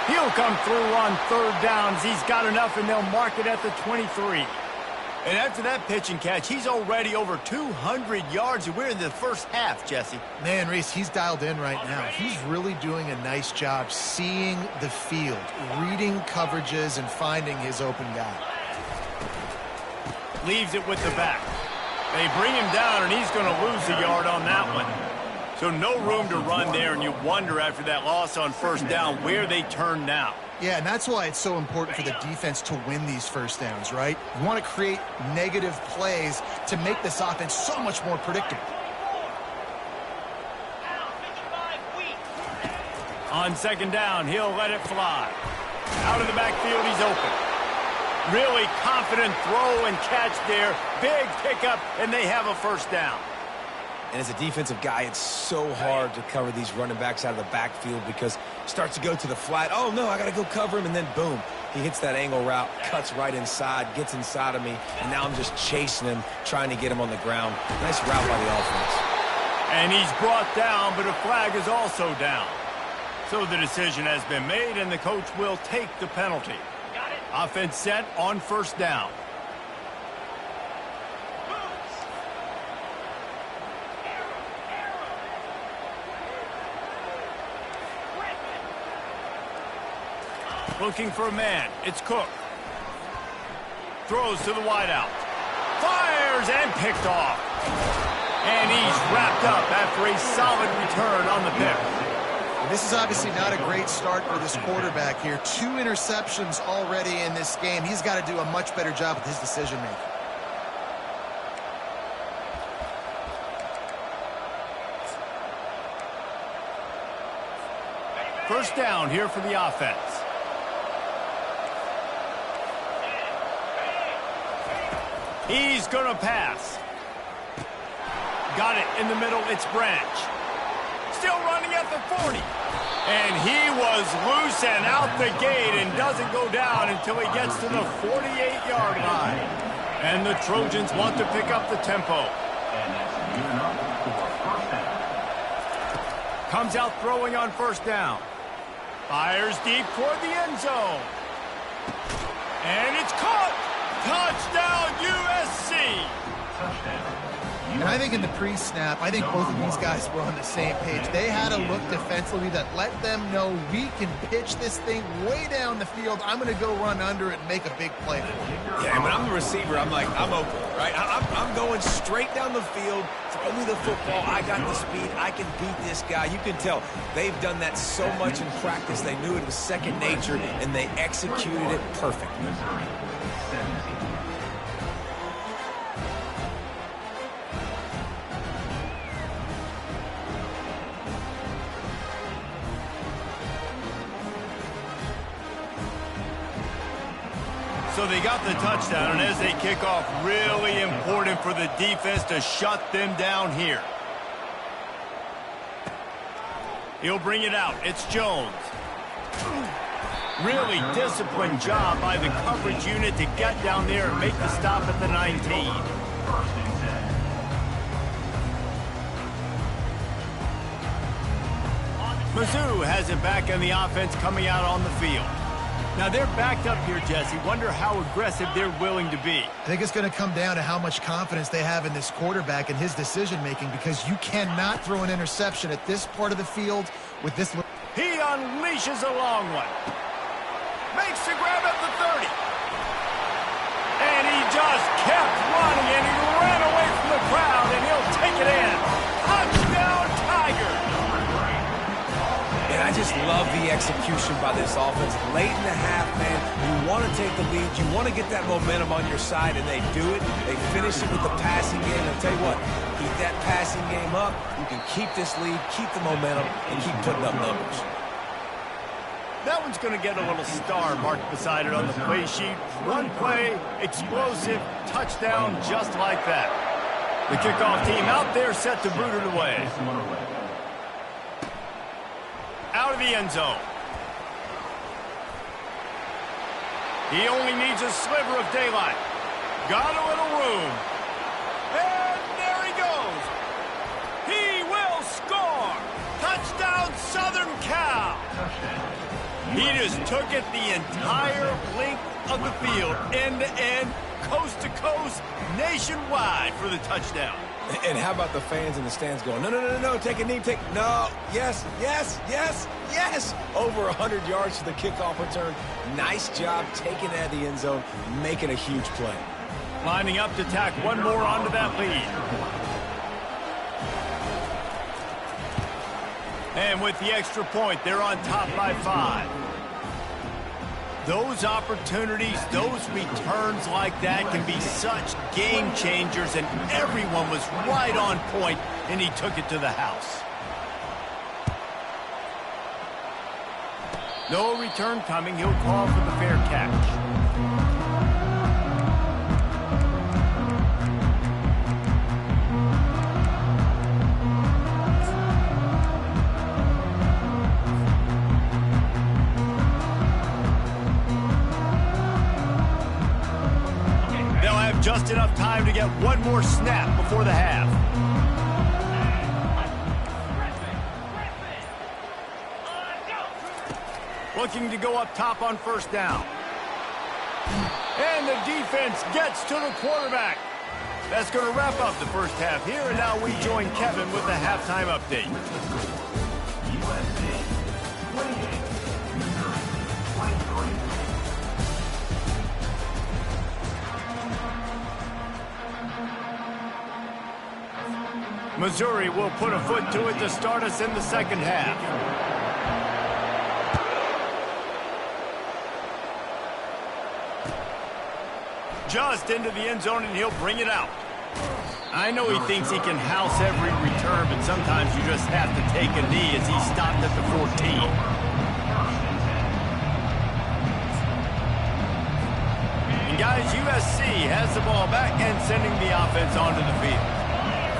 He'll come through on 3rd downs. He's got enough, and they'll mark it at the 23. And after that pitch and catch, he's already over 200 yards, and we're in the first half, Jesse. Man, Reese, he's dialed in right now. He's really doing a nice job seeing the field, reading coverages, and finding his open guy. Leaves it with the back. They bring him down, and he's going to lose a yard on that one. So no room to run there, and you wonder after that loss on first down where they turn now. Yeah, and that's why it's so important for the defense to win these first downs, right? You want to create negative plays to make this offense so much more predictable. On 2nd down, he'll let it fly. Out of the backfield, he's open. Really confident throw and catch there. Big pickup, and they have a first down. And as a defensive guy, it's so hard to cover these running backs out of the backfield because he starts to go to the flat. Oh, no, I got to go cover him. And then, boom, he hits that angle route, cuts right inside, gets inside of me. And now I'm just chasing him, trying to get him on the ground. Nice route by the offense. And he's brought down, but a flag is also down. So the decision has been made, and the coach will take the penalty. Offense set on first down. Looking for a man. It's Cook. Throws to the wideout. Fires and picked off. And he's wrapped up after a solid return on the pick. This is obviously not a great start for this quarterback here. 2 interceptions already in this game. He's got to do a much better job with his decision-making. First down here for the offense. He's going to pass. Got it in the middle. It's Branch. Still running at the 40. And he was loose and out the gate and doesn't go down until he gets to the 48-yard line. And the Trojans want to pick up the tempo. Comes out throwing on first down. Fires deep toward the end zone. And it's caught. Touchdown, USC. And I think in the pre-snap, I think both of these guys were on the same page. They had a look defensively that let them know we can pitch this thing way down the field. I'm going to go run under it and make a big play for you. Yeah, and when I'm the receiver, I'm like, I'm open, right? I'm going straight down the field. Throw me the football. I got the speed. I can beat this guy. You can tell they've done that so much in practice. They knew it was second nature, and they executed it perfectly. So they got the touchdown, and as they kick off, really important for the defense to shut them down here. He'll bring it out. It's Jones. Really disciplined job by the coverage unit to get down there and make the stop at the 19. Mizzou has it back in the offense coming out on the field. Now they're backed up here, Jesse. Wonder how aggressive they're willing to be. I think it's going to come down to how much confidence they have in this quarterback and his decision-making, because you cannot throw an interception at this part of the field with this. He unleashes a long one. Makes the grab at the 30. And he just kept running, and he ran away from the crowd, and he'll take it in. Touchdown, Tigers! And I just love the execution by this offense. Late in the half, man, you want to take the lead. You want to get that momentum on your side, and they do it. They finish it with the passing game. I'll tell you what, keep that passing game up. You can keep this lead, keep the momentum, and keep putting up numbers. That one's going to get a little star marked beside it on the play sheet. One play, explosive, touchdown, just like that. The kickoff team out there set to boot it away. Out of the end zone. He only needs a sliver of daylight. Got a little room. And there he goes. He will score. Touchdown, Southern Cal. He just took it the entire length of the field, end to end, coast to coast, nationwide for the touchdown. And how about the fans in the stands going, no, no, no, no, take a knee, no, yes, yes, yes, yes. Over 100 yards to the kickoff return. Nice job taking it out of the end zone, making a huge play. Lining up to tack one more onto that lead. And with the extra point, they're on top by 5. Those opportunities, those returns like that can be such game changers, and everyone was right on point, and he took it to the house. No return coming. He'll call for the fair catch. Just enough time to get one more snap before the half. Looking to go up top on first down. And the defense gets to the quarterback. That's going to wrap up the first half here, and now we join Kevin with the halftime update. USC 28, Missouri 23. Missouri will put a foot to it to start us in the second half. Just into the end zone, and he'll bring it out. I know he thinks he can house every return, but sometimes you just have to take a knee as he stopped at the 14. And guys, USC has the ball back and sending the offense onto the field.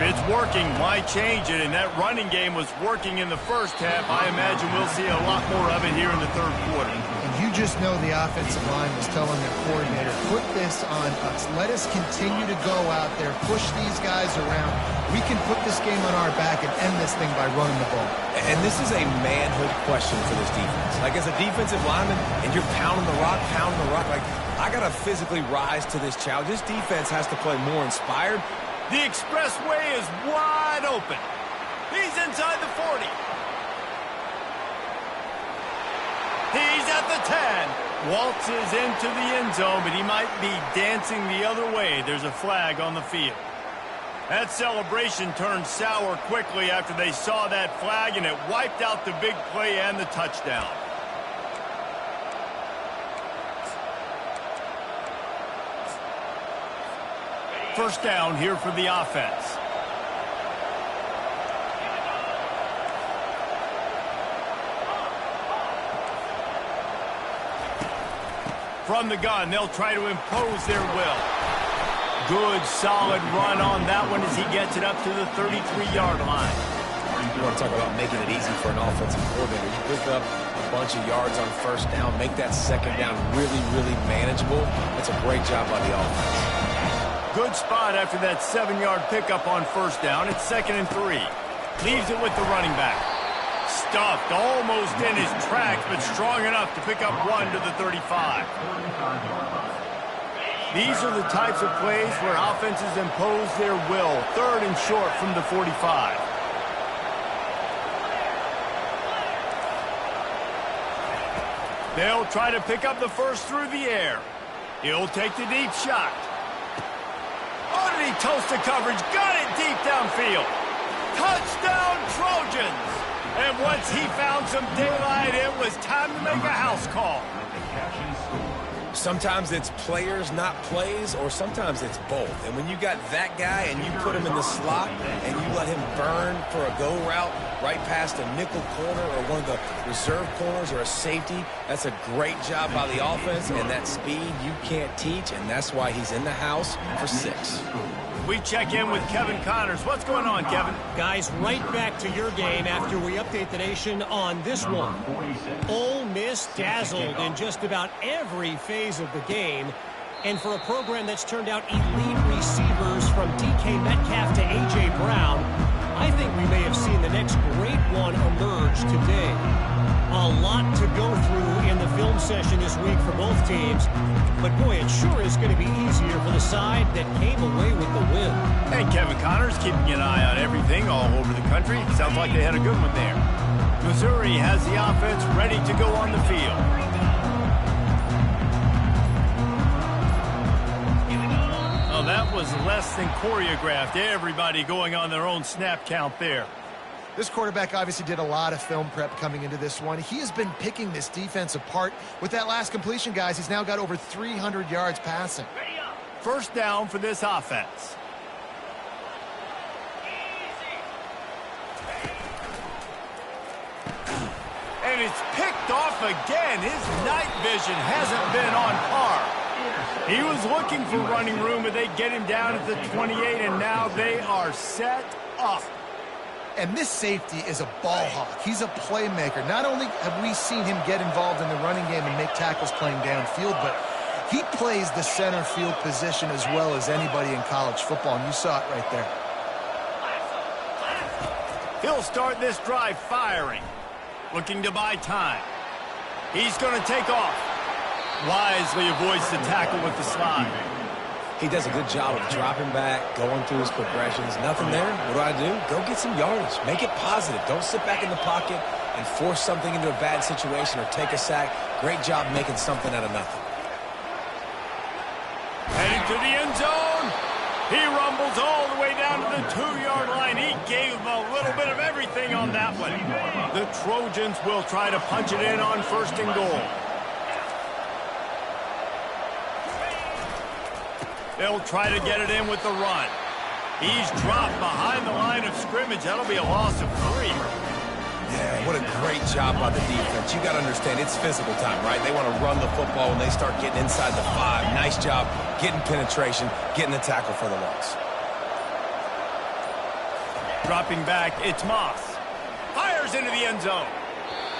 If it's working, why change it? And that running game was working in the first half. I imagine we'll see a lot more of it here in the third quarter. And you just know the offensive line was telling their coordinator, put this on us. Let us continue to go out there, push these guys around. We can put this game on our back and end this thing by running the ball. And this is a manhood question for this defense. Like, as a defensive lineman, and you're pounding the rock, like, I got to physically rise to this challenge. This defense has to play more inspired. The expressway is wide open. He's inside the 40. He's at the 10. Waltzes into the end zone, but he might be dancing the other way. There's a flag on the field. That celebration turned sour quickly after they saw that flag, and it wiped out the big play and the touchdown. First down here for the offense. From the gun, they'll try to impose their will. Good, solid run on that one as he gets it up to the 33-yard line. You want to talk about making it easy for an offensive coordinator. You pick up a bunch of yards on first down, make that second down really, really manageable. That's a great job by the offense. Good spot after that 7-yard pickup on first down. It's 2nd and 3. Leaves it with the running back. Stuffed almost in his tracks, but strong enough to pick up 1 to the 35. These are the types of plays where offenses impose their will. 3rd and short from the 45. They'll try to pick up the first through the air. He'll take the deep shot. Oh, did he toast the coverage? Got it deep downfield. Touchdown, Trojans! And once he found some daylight, it was time to make a house call. Sometimes it's players, not plays, or sometimes it's both. And when you got that guy and you put him in the slot and you let him burn for a go route right past a nickel corner or one of the reserve corners or a safety, that's a great job by the offense, and that speed you can't teach, and that's why he's in the house for 6. We check in with Kevin Connors. What's going on, Kevin? Guys, right back to your game after we update the nation on this one. Ole Miss dazzled in just about every phase of the game. And for a program that's turned out elite receivers from DK Metcalf to A.J. Brown, I think we may have seen the next great one emerge today. A lot to go through in the film session this week for both teams. But, boy, it sure is going to be easier for the side that came away with the win. And Kevin Connors keeping an eye on everything all over the country. Sounds like they had a good one there. Missouri has the offense ready to go on the field. Oh, that was less than choreographed. Everybody going on their own snap count there. This quarterback obviously did a lot of film prep coming into this one. He has been picking this defense apart. With that last completion, guys, he's now got over 300 yards passing. First down for this offense. And it's picked off again. His night vision hasn't been on par. He was looking for running room, but they get him down at the 28, and now they are set up. And this safety is a ball hawk. He's a playmaker. Not only have we seen him get involved in the running game and make tackles playing downfield, but he plays the center field position as well as anybody in college football, and you saw it right there. He'll start this drive firing, looking to buy time. He's going to take off. Wisely avoids the tackle with the slide. He does a good job of dropping back, going through his progressions. Nothing there. What do? Go get some yardage. Make it positive. Don't sit back in the pocket and force something into a bad situation or take a sack. Great job making something out of nothing. Heading to the end zone. He rumbles all the way down to the 2-yard line. He gave him a little bit of everything on that one. The Trojans will try to punch it in on 1st and goal. They'll try to get it in with the run. He's dropped behind the line of scrimmage. That'll be a loss of 3. Yeah, what a great job by the defense. You got to understand, it's physical time, right? They want to run the football when they start getting inside the 5. Nice job getting penetration, getting the tackle for the loss. Dropping back, it's Moss. Fires into the end zone.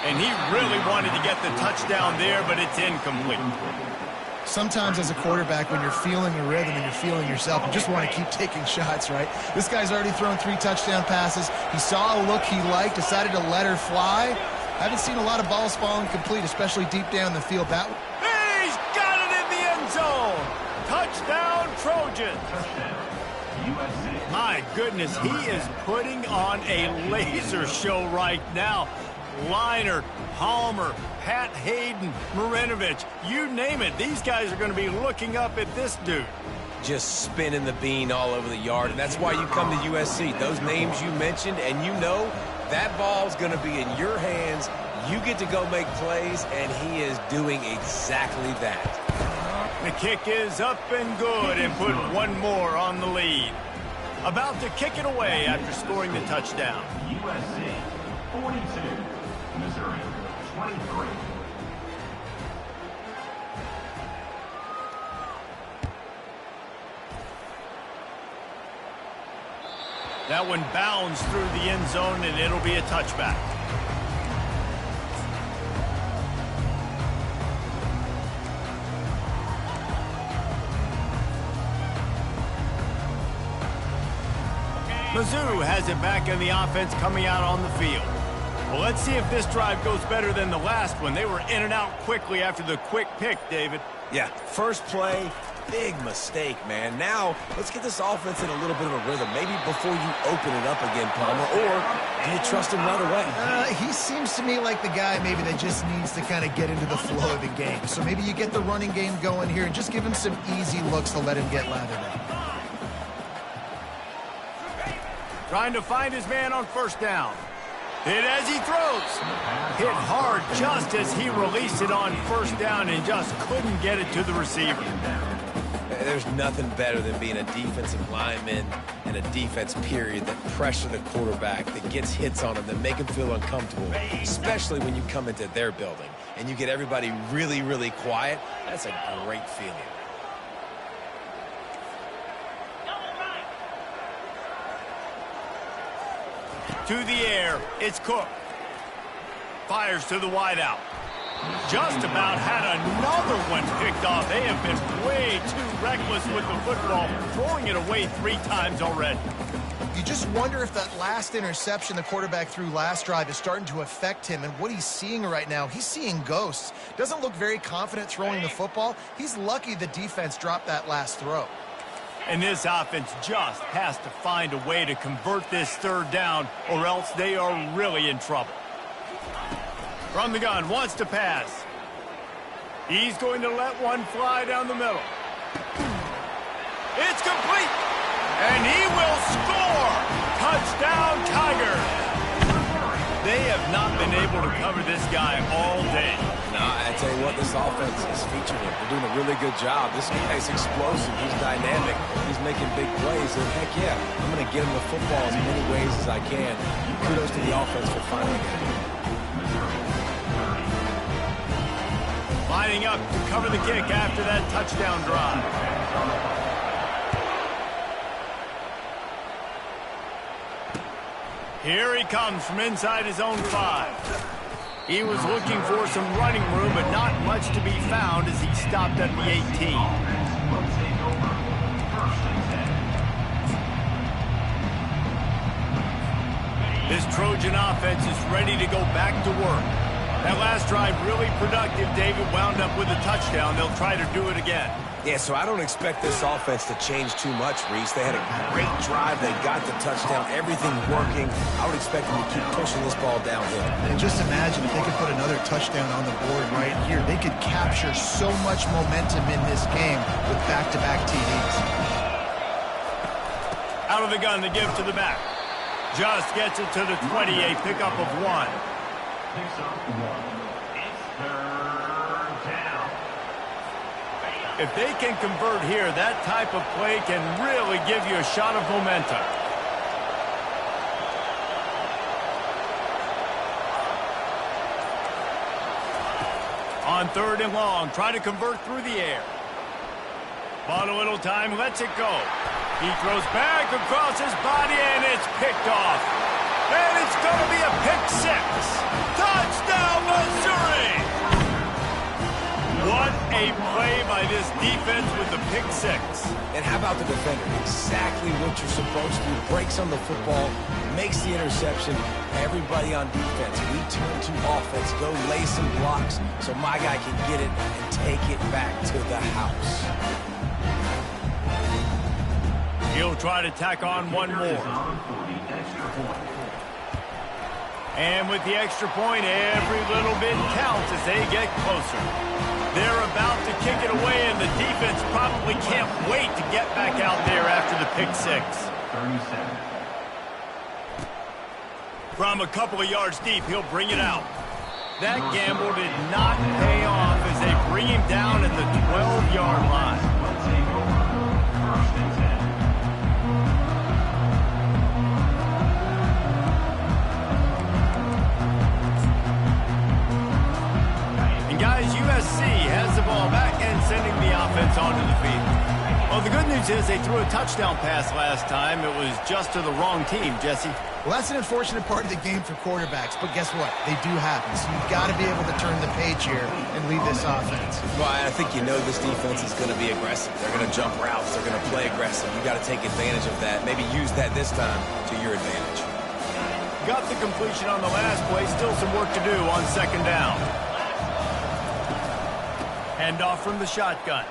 And he really wanted to get the touchdown there, but it's incomplete. Sometimes as a quarterback, when you're feeling a rhythm and you're feeling yourself, you just want to keep taking shots, right? This guy's already thrown 3 touchdown passes. He saw a look he liked, decided to let her fly. Haven't seen a lot of balls falling complete, especially deep down the field. He's got it in the end zone. Touchdown, Trojans. My goodness, he is putting on a laser show right now. Leinart, Palmer, Pat Hayden, Marinovich, you name it. These guys are going to be looking up at this dude. Just spinning the bean all over the yard, and that's why you come to USC. Those names you mentioned, and you know that ball's going to be in your hands. You get to go make plays, and he is doing exactly that. The kick is up and good, and put one more on the lead. About to kick it away after scoring the touchdown. USC 42, Missouri 23. That one bounds through the end zone, and it'll be a touchback. Mizzou has it back in the offense coming out on the field. Well, let's see if this drive goes better than the last one. They were in and out quickly after the quick pick, David. Yeah, first play, big mistake, man. Now, let's get this offense in a little bit of a rhythm. Maybe before you open it up again, Palmer, or do you trust him right away? He seems to me like the guy maybe that just needs to kind of get into the flow of the game. So maybe you get the running game going here and just give him some easy looks to let him get lathered up. Trying to find his man on first down. Hit as he throws. Hit hard just as he released it on first down and just couldn't get it to the receiver. There's nothing better than being a defensive lineman and a defense period that pressure the quarterback, that gets hits on him, that make him feel uncomfortable, especially when you come into their building and you get everybody really, really quiet. That's a great feeling. To the air, it's Cook. Fires to the wideout. Just about had another one picked off. They have been way too reckless with the football, throwing it away 3 times already. You just wonder if that last interception the quarterback threw last drive is starting to affect him and what he's seeing right now. He's seeing ghosts. Doesn't look very confident throwing the football. He's lucky the defense dropped that last throw. And this offense just has to find a way to convert this third down, or else they are really in trouble. From the gun, wants to pass. He's going to let one fly down the middle. It's complete! And he will score! Touchdown, Tigers! They have not been able to cover this guy all day. Nah, I tell you what, this offense is featuring him. They're doing a really good job. This guy's explosive. He's dynamic. He's making big plays. And heck yeah, I'm going to get him the football as many ways as I can. Kudos to the offense for finding it. Lining up to cover the kick after that touchdown drive. Here he comes from inside his own 5. He was looking for some running room, but not much to be found as he stopped at the 18. This Trojan offense is ready to go back to work. That last drive really productive. David wound up with a touchdown. They'll try to do it again. Yeah, so I don't expect this offense to change too much, Reese. They had a great drive. They got the touchdown. Everything working. I would expect them to keep pushing this ball downhill. And just imagine if they could put another touchdown on the board right here. They could capture so much momentum in this game with back-to-back TDs. Out of the gun, the give to the back. Just gets it to the 20, a pickup of 1. Picks up 1. It's third down. If they can convert here, that type of play can really give you a shot of momentum. On 3rd and long, try to convert through the air. Bought a little time, lets it go. He throws back across his body, and it's picked off. And it's going to be a pick 6. Touchdown, Missouri! What a play by this defense with the pick 6. And how about the defender? Exactly what you're supposed to do. Breaks on the football, makes the interception. Everybody on defense, we turn to offense. Go lay some blocks so my guy can get it and take it back to the house. He'll try to tack on one more. And with the extra point, every little bit counts as they get closer. They're about to kick it away, and the defense probably can't wait to get back out there after the pick 6. 37. From a couple of yards deep, he'll bring it out. That gamble did not pay off as they bring him down at the 12-yard line. Let's take over. First and 10. Guys, USC has the ball back and sending the offense onto the field. Well, the good news is they threw a touchdown pass last time. It was just to the wrong team, Jesse. Well, that's an unfortunate part of the game for quarterbacks, but guess what? They do happen, so you've got to be able to turn the page here and lead this offense. Well, I think you know this defense is going to be aggressive. They're going to jump routes. They're going to play aggressive. You got to take advantage of that. Maybe use that this time to your advantage. Got the completion on the last play. Still some work to do on second down. Handoff from the shotgun.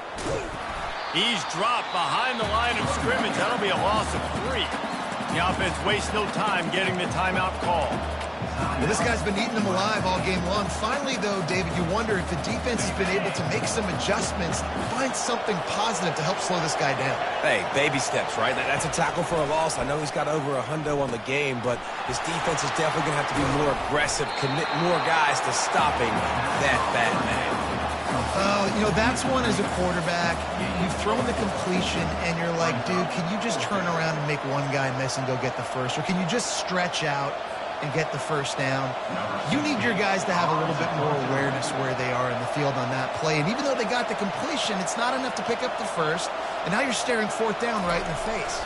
He's dropped behind the line of scrimmage. That'll be a loss of 3. The offense wastes no time getting the timeout call. Well, this guy's been eating them alive all game long. Finally, though, David, you wonder if the defense has been able to make some adjustments, find something positive to help slow this guy down. Hey, baby steps, right? That's a tackle for a loss. I know he's got over a hundo on the game, but his defense is definitely going to have to be more aggressive, commit more guys to stopping that bad man. You know, that's one as a quarterback. You've thrown the completion, and you're like, dude, can you just turn around and make one guy miss and go get the first? Or can you just stretch out and get the first down? You need your guys to have a little bit more awareness where they are in the field on that play. And even though they got the completion, it's not enough to pick up the first. And now you're staring fourth down right in the face.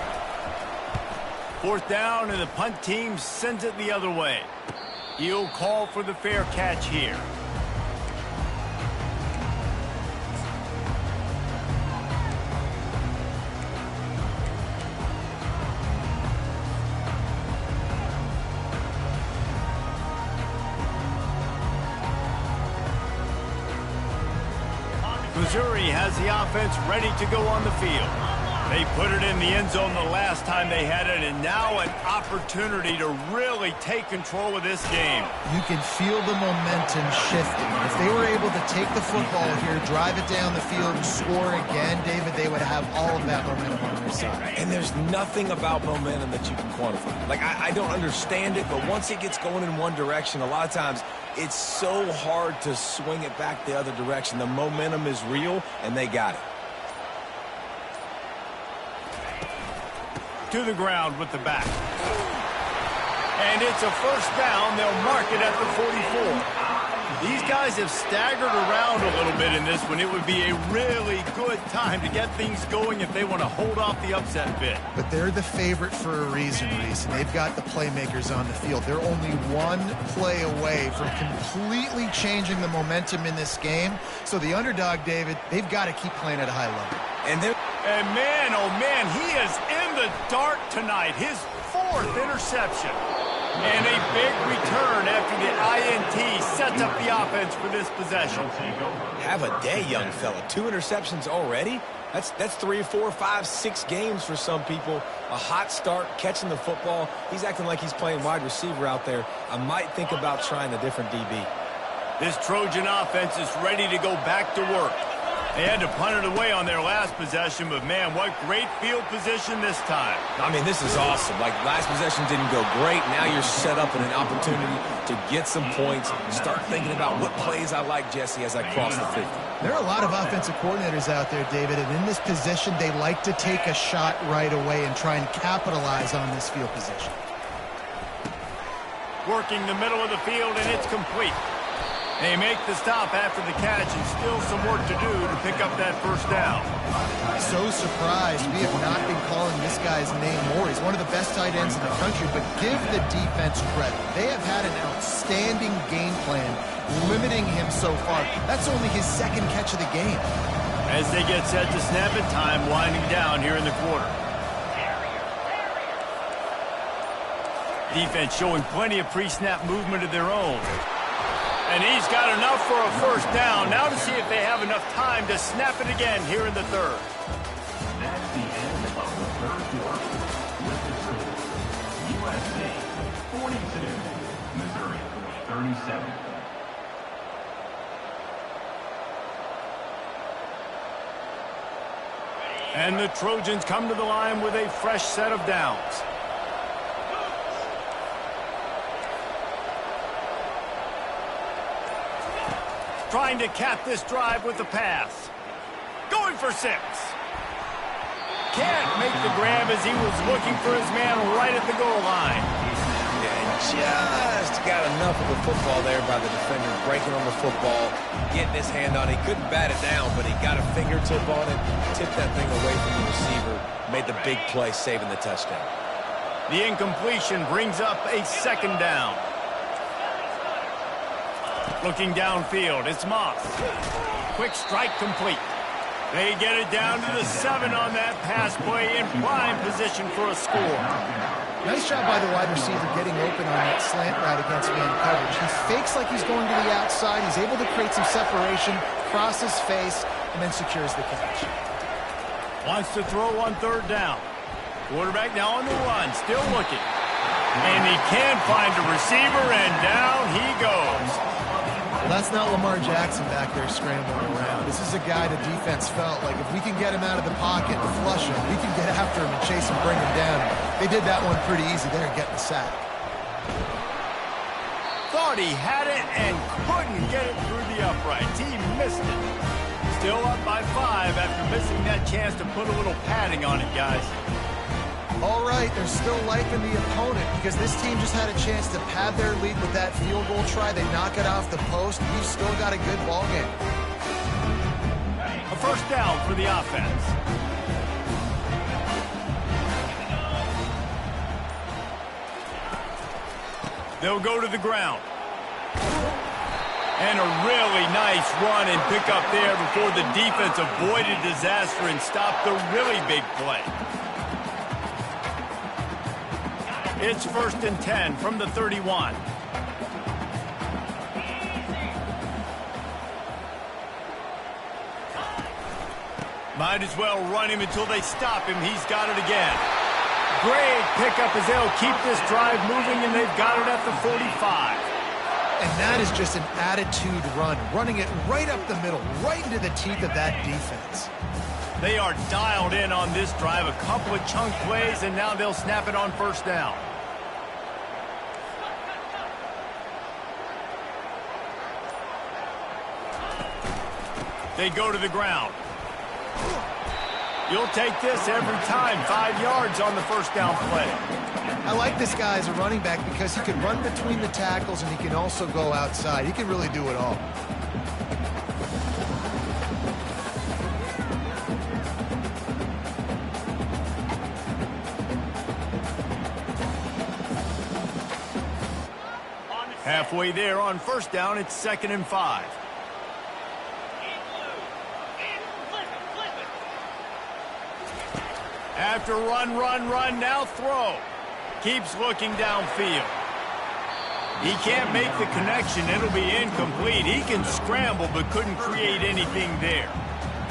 Fourth down, and the punt team sends it the other way. He'll call for the fair catch here. Missouri has the offense ready to go on the field. They put it in the end zone the last time they had it, and now an opportunity to really take control of this game. You can feel the momentum shifting. If they were able to take the football here, drive it down the field, and score again, David, they would have all of that momentum on their side. And there's nothing about momentum that you can quantify. Like, I don't understand it, but once it gets going in one direction, a lot of times it's so hard to swing it back the other direction. The momentum is real, and they got it. To the ground with the back. And it's a first down. They'll mark it at the 44. These guys have staggered around a little bit in this one. It would be a really good time to get things going if they want to hold off the upset bid. But they're the favorite for a reason, Reese, and they've got the playmakers on the field. They're only one play away from completely changing the momentum in this game. So the underdog, David, they've got to keep playing at a high level. And man, oh man, he is in the dark tonight. His 4th interception. And a big return after the INT sets up the offense for this possession. Have a day, young fella. 2 interceptions already? That's 3, 4, 5, 6 games for some people. A hot start, catching the football. He's acting like he's playing wide receiver out there. I might think about trying a different DB. This Trojan offense is ready to go back to work. They had to punt it away on their last possession, but man, what great field position this time. I mean, this is awesome. Like, last possession didn't go great. Now you're set up in an opportunity to get some points. Start thinking about what plays I like, Jesse, as I cross the 50. There are a lot of offensive coordinators out there, David, and in this position, they like to take a shot right away and try and capitalize on this field position. Working the middle of the field, and it's complete. They make the stop after the catch, and still some work to do to pick up that first down. So surprised we have not been calling this guy's name more. He's one of the best tight ends in the country, but give the defense credit. They have had an outstanding game plan limiting him so far. That's only his 2nd catch of the game. As they get set to snap it, time winding down here in the quarter. Defense showing plenty of pre-snap movement of their own. And he's got enough for a first down. Now to see if they have enough time to snap it again here in the 3rd. That's the end of the 3rd quarter. With the score, USC 42, Missouri 37. And the Trojans come to the line with a fresh set of downs. Trying to cap this drive with the pass. Going for 6. Can't make the grab as he was looking for his man right at the goal line. Yeah, just got enough of the football there by the defender, breaking on the football, getting his hand on it. He couldn't bat it down, but he got a fingertip on it, tipped that thing away from the receiver, made the big play, saving the touchdown. The incompletion brings up a second down. Looking downfield, it's Moss. Quick strike complete. They get it down to the 7 on that pass play in prime position for a score. Nice job by the wide receiver getting open on that slant route against man coverage. He fakes like he's going to the outside. He's able to create some separation, cross his face, and then secures the catch. Wants to throw on third down. Quarterback now on the run, still looking. And he can find a receiver, and down he goes. Well, that's not Lamar Jackson back there scrambling around. This is a guy the defense felt like if we can get him out of the pocket and flush him, we can get after him and chase him, bring him down. They did that one pretty easy there, getting the sack. Thought he had it and couldn't get it through the uprights. He missed it. Still up by 5 after missing that chance to put a little padding on it, guys. All right, there's still life in the opponent because this team just had a chance to pad their lead with that field goal try. They knock it off the post. We've still got a good ball game. A first down for the offense. They'll go to the ground. And a really nice run and pick up there before the defense avoided disaster and stopped the really big play. It's 1st and 10 from the 31. Might as well run him until they stop him. He's got it again. Great pickup as they'll keep this drive moving, and they've got it at the 45. And that is just an attitude run, running it right up the middle, right into the teeth of that defense. They are dialed in on this drive. A couple of chunk plays, and now they'll snap it on first down. They go to the ground. You'll take this every time. 5 yards on the first down play. I like this guy as a running back because he can run between the tackles and he can also go outside. He can really do it all. Halfway there on first down, it's 2nd and 5. After run, now throw. Keeps looking downfield. He can't make the connection. It'll be incomplete. He can scramble but couldn't create anything there.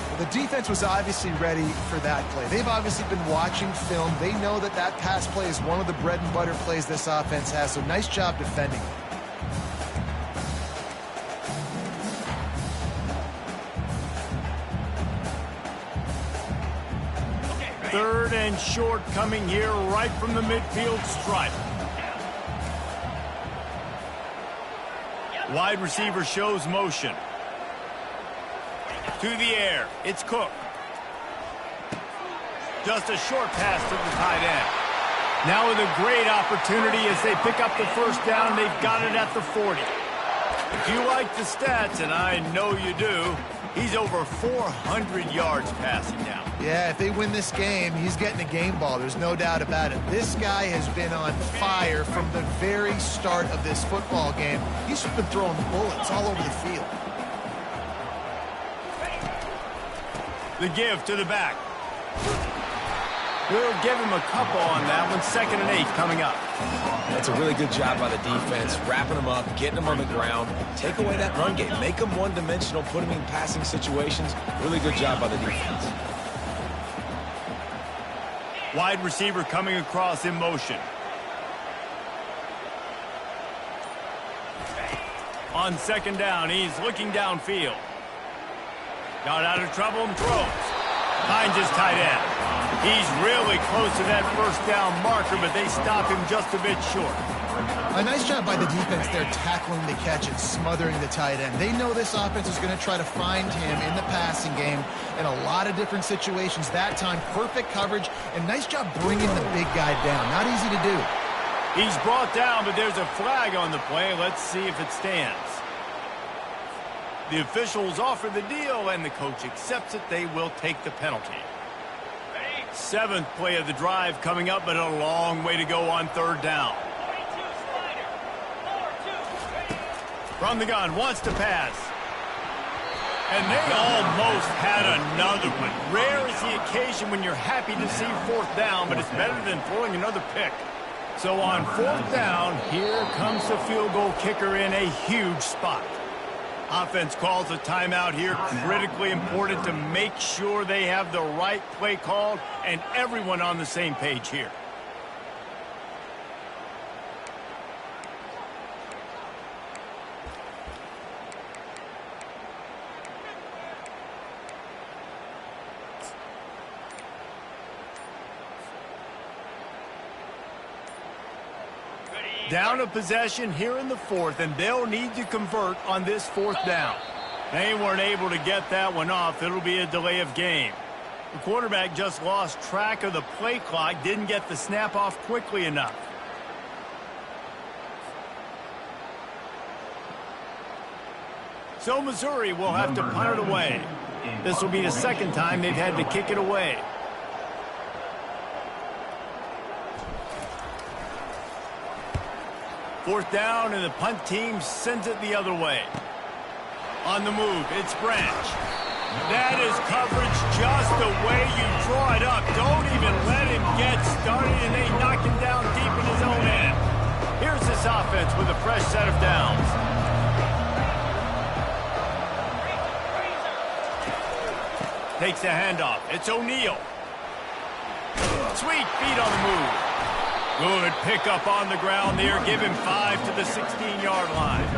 Well, the defense was obviously ready for that play. They've obviously been watching film. They know that that pass play is one of the bread and butter plays this offense has, so nice job defending it. Third and short coming here right from the midfield stripe. Wide receiver shows motion. To the air, it's Cook. Just a short pass to the tight end. Now with a great opportunity as they pick up the first down, they've got it at the 40. If you like the stats, and I know you do, he's over 400 yards passing now. Yeah, if they win this game, he's getting a game ball. There's no doubt about it. This guy has been on fire from the very start of this football game. He's been throwing bullets all over the field. The give to the back. We'll give him a couple on that one. 2nd and 8 coming up. That's a really good job by the defense, wrapping them up, getting them on the ground, take away that run game, make them one-dimensional, put them in passing situations. Really good job by the defense. Wide receiver coming across in motion. On 2nd down, he's looking downfield. Got out of trouble and throws. Finds his tight end. He's really close to that first down marker, but they stop him just a bit short. A nice job by the defense there tackling the catch and smothering the tight end. They know this offense is going to try to find him in the passing game in a lot of different situations. That time, perfect coverage, and nice job bringing the big guy down. Not easy to do. He's brought down, but there's a flag on the play. Let's see if it stands. The officials offer the deal, and the coach accepts it. They will take the penalty. 7th play of the drive coming up, but a long way to go on 3rd down. From the gun, wants to pass. And they almost had another one. Rare is the occasion when you're happy to see 4th down, but it's better than throwing another pick. So on 4th down, here comes the field goal kicker in a huge spot. Offense calls a timeout here, critically important to make sure they have the right play called and everyone on the same page here. Down a possession here in the 4th, and they'll need to convert on this 4th down. They weren't able to get that one off. It'll be a delay of game. The quarterback just lost track of the play clock, didn't get the snap off quickly enough. So Missouri will have to punt it away. This will be the 2nd time they've had to kick it away. Fourth down, and the punt team sends it the other way. On the move, it's Branch. That is coverage just the way you draw it up. Don't even let him get started, and they knock him down deep in his own end. Here's this offense with a fresh set of downs. Takes the handoff. It's O'Neal. Sweet feet on the move. Good pickup on the ground there. Give him 5 to the 16-yard line.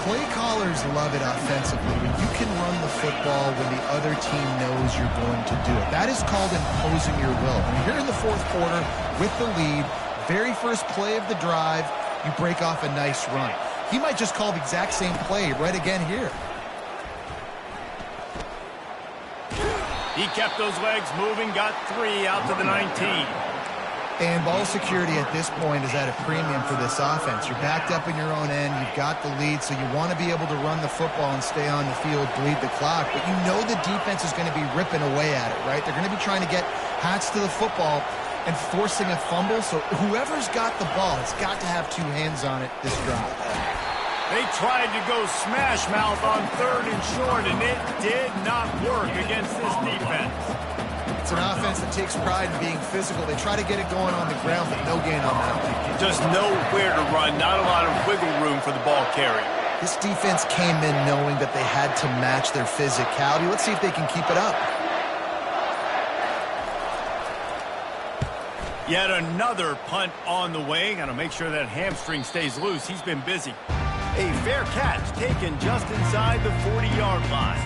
Play callers love it offensively when you can run the football when the other team knows you're going to do it. That is called imposing your will. When you're in the 4th quarter with the lead, very first play of the drive, you break off a nice run. He might just call the exact same play right again here. He kept those legs moving, got 3 out to the 19. And ball security at this point is at a premium for this offense. You're backed up in your own end. You've got the lead, so you want to be able to run the football and stay on the field, bleed the clock. But you know the defense is going to be ripping away at it, right? They're going to be trying to get hats to the football and forcing a fumble. So whoever's got the ball has got to have 2 hands on it this drive. They tried to go smash mouth on 3rd and short, and it did not work against this defense. It's an offense that takes pride in being physical. They try to get it going on the ground, but no gain on that. Just nowhere to run, not a lot of wiggle room for the ball carrier. This defense came in knowing that they had to match their physicality. Let's see if they can keep it up. Yet another punt on the way. Got to make sure that hamstring stays loose. He's been busy. A fair catch taken just inside the 40-yard line.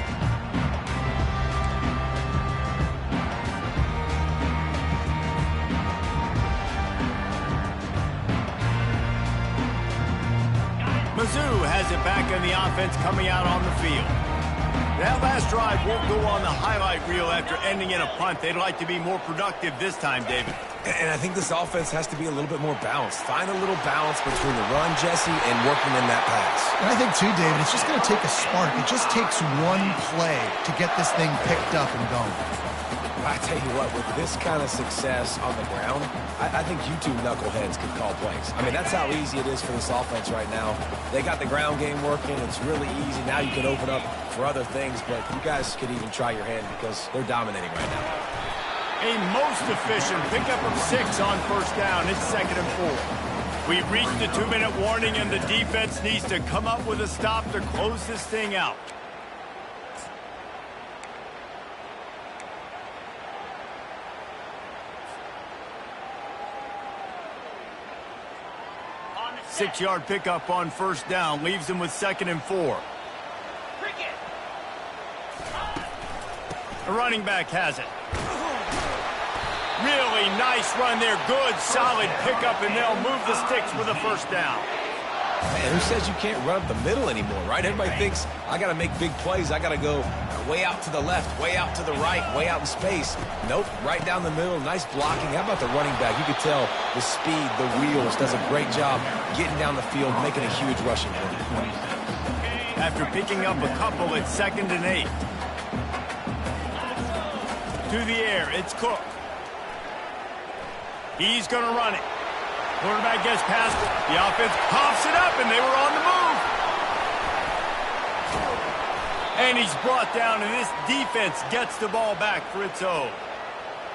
Mizzou has it back in the offense coming out on the field. That last drive won't go on the highlight reel after ending in a punt. They'd like to be more productive this time, David. And I think this offense has to be a little bit more balanced. Find a little balance between the run, Jesse, and working in that pass. And I think, too, David, it's just going to take a spark. It just takes one play to get this thing picked up and going. I tell you what, with this kind of success on the ground, I think you two knuckleheads could call plays. I mean, that's how easy it is for this offense right now. They got the ground game working. It's really easy. Now you can open up for other things, but you guys could even try your hand because they're dominating right now. A most efficient pickup of 6 on 1st down. It's 2nd and 4. We've reached the 2-minute warning, and the defense needs to come up with a stop to close this thing out. Six-yard pickup on 1st down leaves them with 2nd and 4. The running back has it. Really nice run there. Good, solid pickup, and they'll move the sticks with a 1st down. Man, who says you can't run up the middle anymore, right? Everybody thinks I got to make big plays. I got to go way out to the left, way out to the right, way out in space. Nope, right down the middle. Nice blocking. How about the running back? You could tell the speed, the wheels, does a great job getting down the field, making a huge rushing play. After picking up a couple, it's 2nd and 8. To the air, it's Cook. He's going to run it. Quarterback gets past it. The offense pops it up, and they were on the move. And he's brought down, and this defense gets the ball back for its own.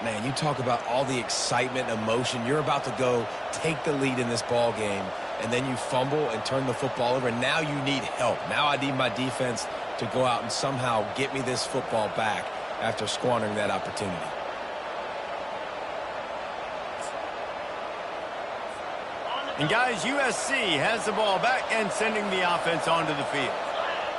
Man, you talk about all the excitement, emotion. You're about to go take the lead in this ball game, and then you fumble and turn the football over, and now you need help. Now I need my defense to go out and somehow get me this football back after squandering that opportunity. And guys, USC has the ball back and sending the offense onto the field.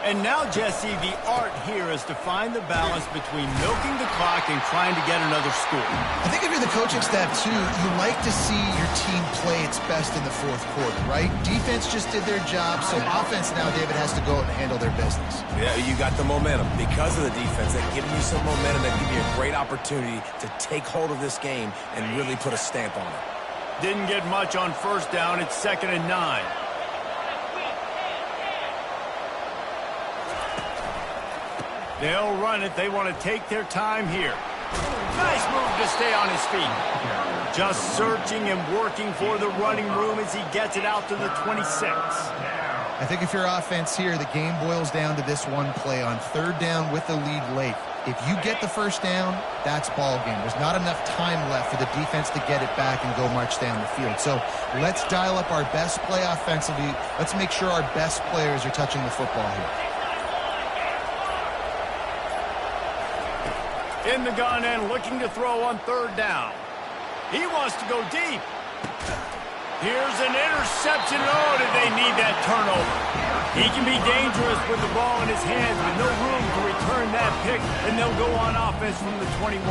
And now, Jesse, the art here is to find the balance between milking the clock and trying to get another score. I think if you're the coaching staff, too, you like to see your team play its best in the fourth quarter, right? Defense just did their job, so offense now, David, has to go out and handle their business. Yeah, you got the momentum. Because of the defense, they're giving you some momentum. That give you a great opportunity to take hold of this game and really put a stamp on it. Didn't get much on first down. It's 2nd and 9. They'll run it. They want to take their time here. Nice move to stay on his feet. Just searching and working for the running room as he gets it out to the 26. I think if you're offense here, the game boils down to this one play on 3rd down with the lead late. If you get the first down, that's ball game. There's not enough time left for the defense to get it back and go march down the field. So let's dial up our best play offensively. Let's make sure our best players are touching the football here. In the gun and looking to throw on 3rd down. He wants to go deep. Here's an interception. Oh, did they need that turnover? He can be dangerous with the ball in his hands, but no room to return that pick, and they'll go on offense from the 21.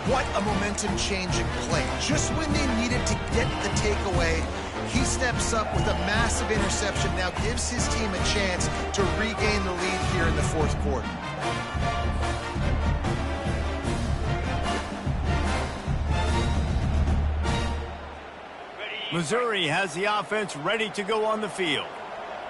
What a momentum-changing play. Just when they needed to get the takeaway, he steps up with a massive interception, now gives his team a chance to regain the lead here in the fourth quarter. Missouri has the offense ready to go on the field.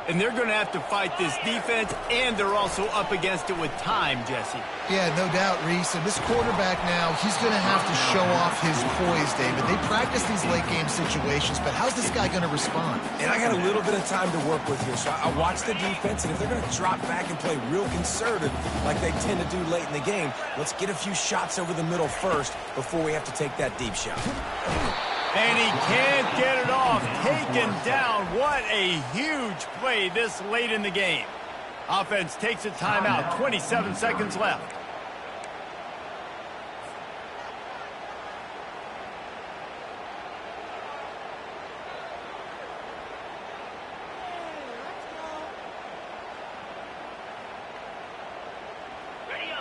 And they're going to have to fight this defense, and they're also up against it with time, Jesse. Yeah, no doubt, Reese. And this quarterback now, he's going to have to show off his poise, David. They practice these late-game situations, but how's this guy going to respond? And I got a little bit of time to work with here, so I watch the defense, and if they're going to drop back and play real conservative like they tend to do late in the game, let's get a few shots over the middle first before we have to take that deep shot. And he can't get it off. Taken down. What a huge play this late in the game. Offense takes a timeout. 27 seconds left.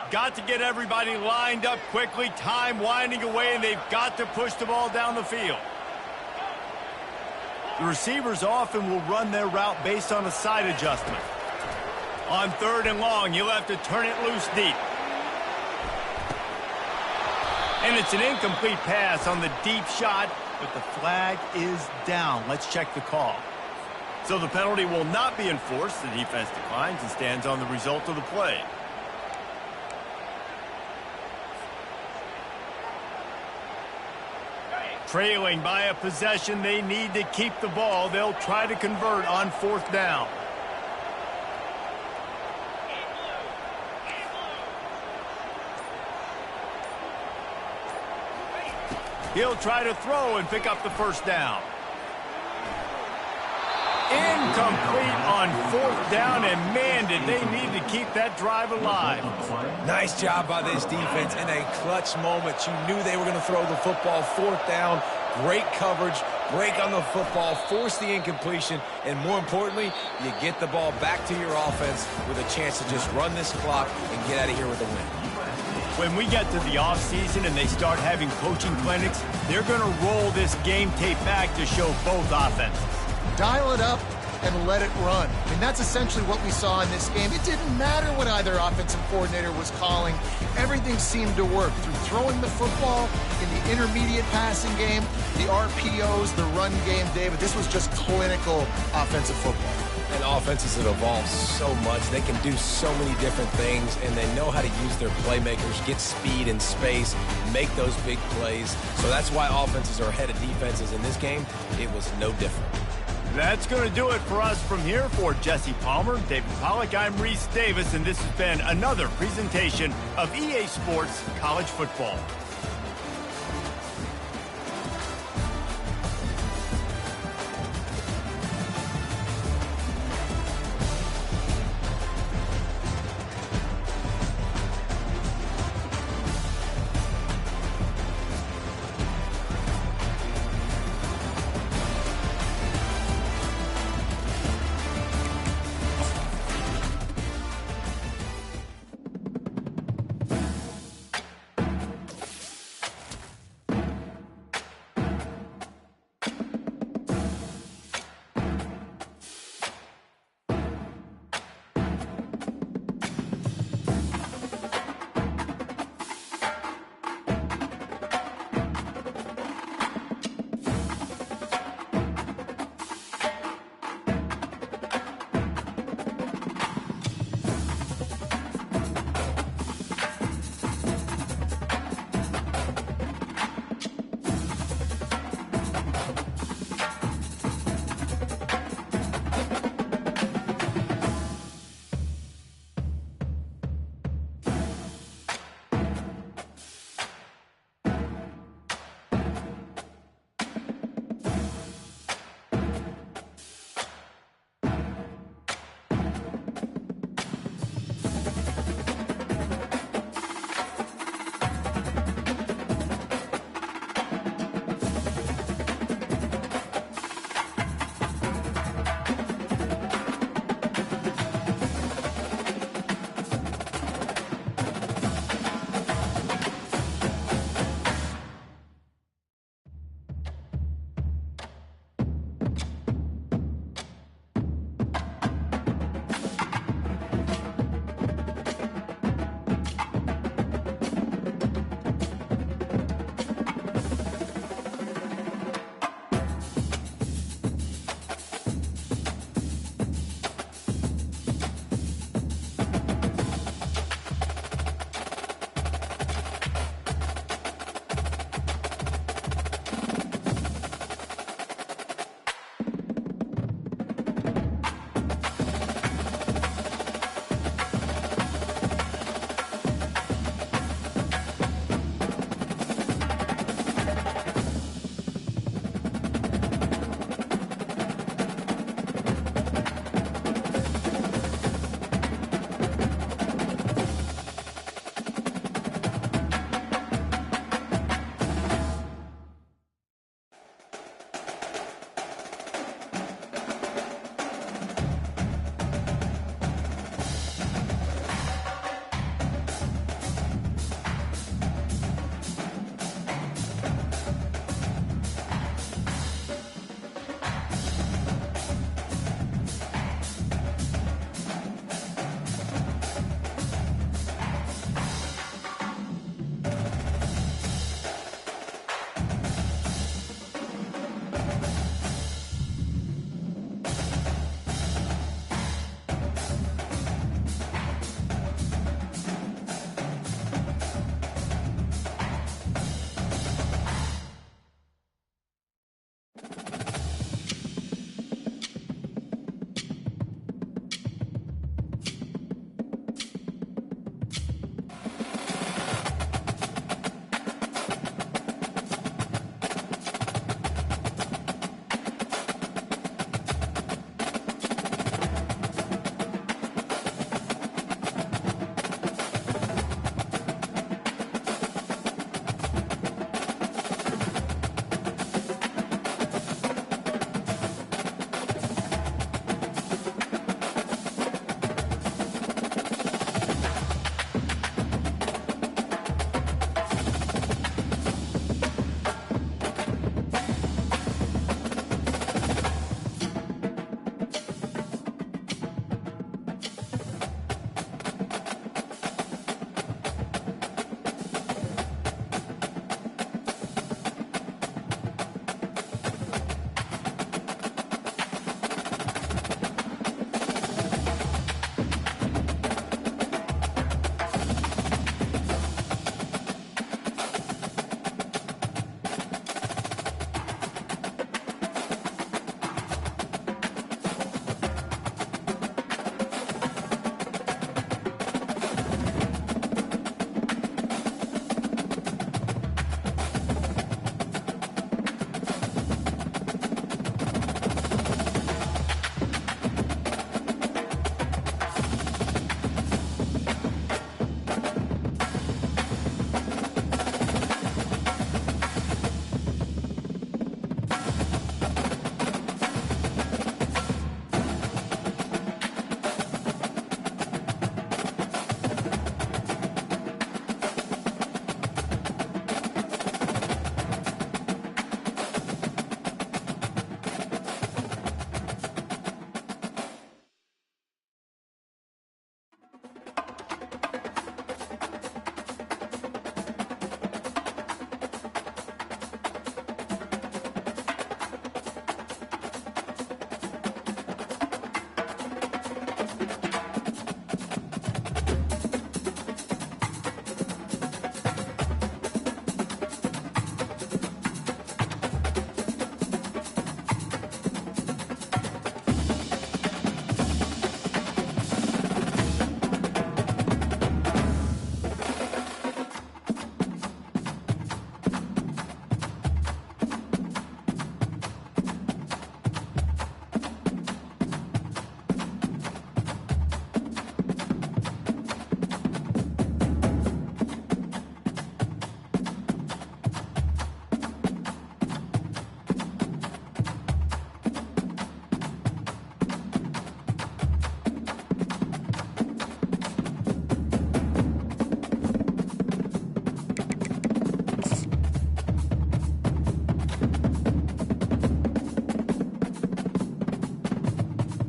Got to get everybody lined up quickly. Time winding away, and they've got to push the ball down the field. The receivers often will run their route based on a side adjustment. On 3rd and long, you'll have to turn it loose deep. And it's an incomplete pass on the deep shot, but the flag is down. Let's check the call. So the penalty will not be enforced. The defense declines and stands on the result of the play. Trailing by a possession, they need to keep the ball. They'll try to convert on 4th down. He'll try to throw and pick up the first down. Incomplete on 4th down, and man, did they need to keep that drive alive. Nice job by this defense in a clutch moment. You knew they were going to throw the football. 4th down, great coverage, break on the football, force the incompletion, and more importantly, you get the ball back to your offense with a chance to just run this clock and get out of here with a win. When we get to the offseason and they start having coaching clinics, they're going to roll this game tape back to show both offenses. Dial it up, and let it run. I mean, that's essentially what we saw in this game. It didn't matter what either offensive coordinator was calling. Everything seemed to work through throwing the football in the intermediate passing game, the RPOs, the run game, David. This was just clinical offensive football. And offenses have evolved so much. They can do so many different things, and they know how to use their playmakers, get speed and space, make those big plays. So that's why offenses are ahead of defenses. In this game, it was no different. That's going to do it for us from here. For Jesse Palmer, David Pollack, I'm Reese Davis, and this has been another presentation of EA Sports College Football.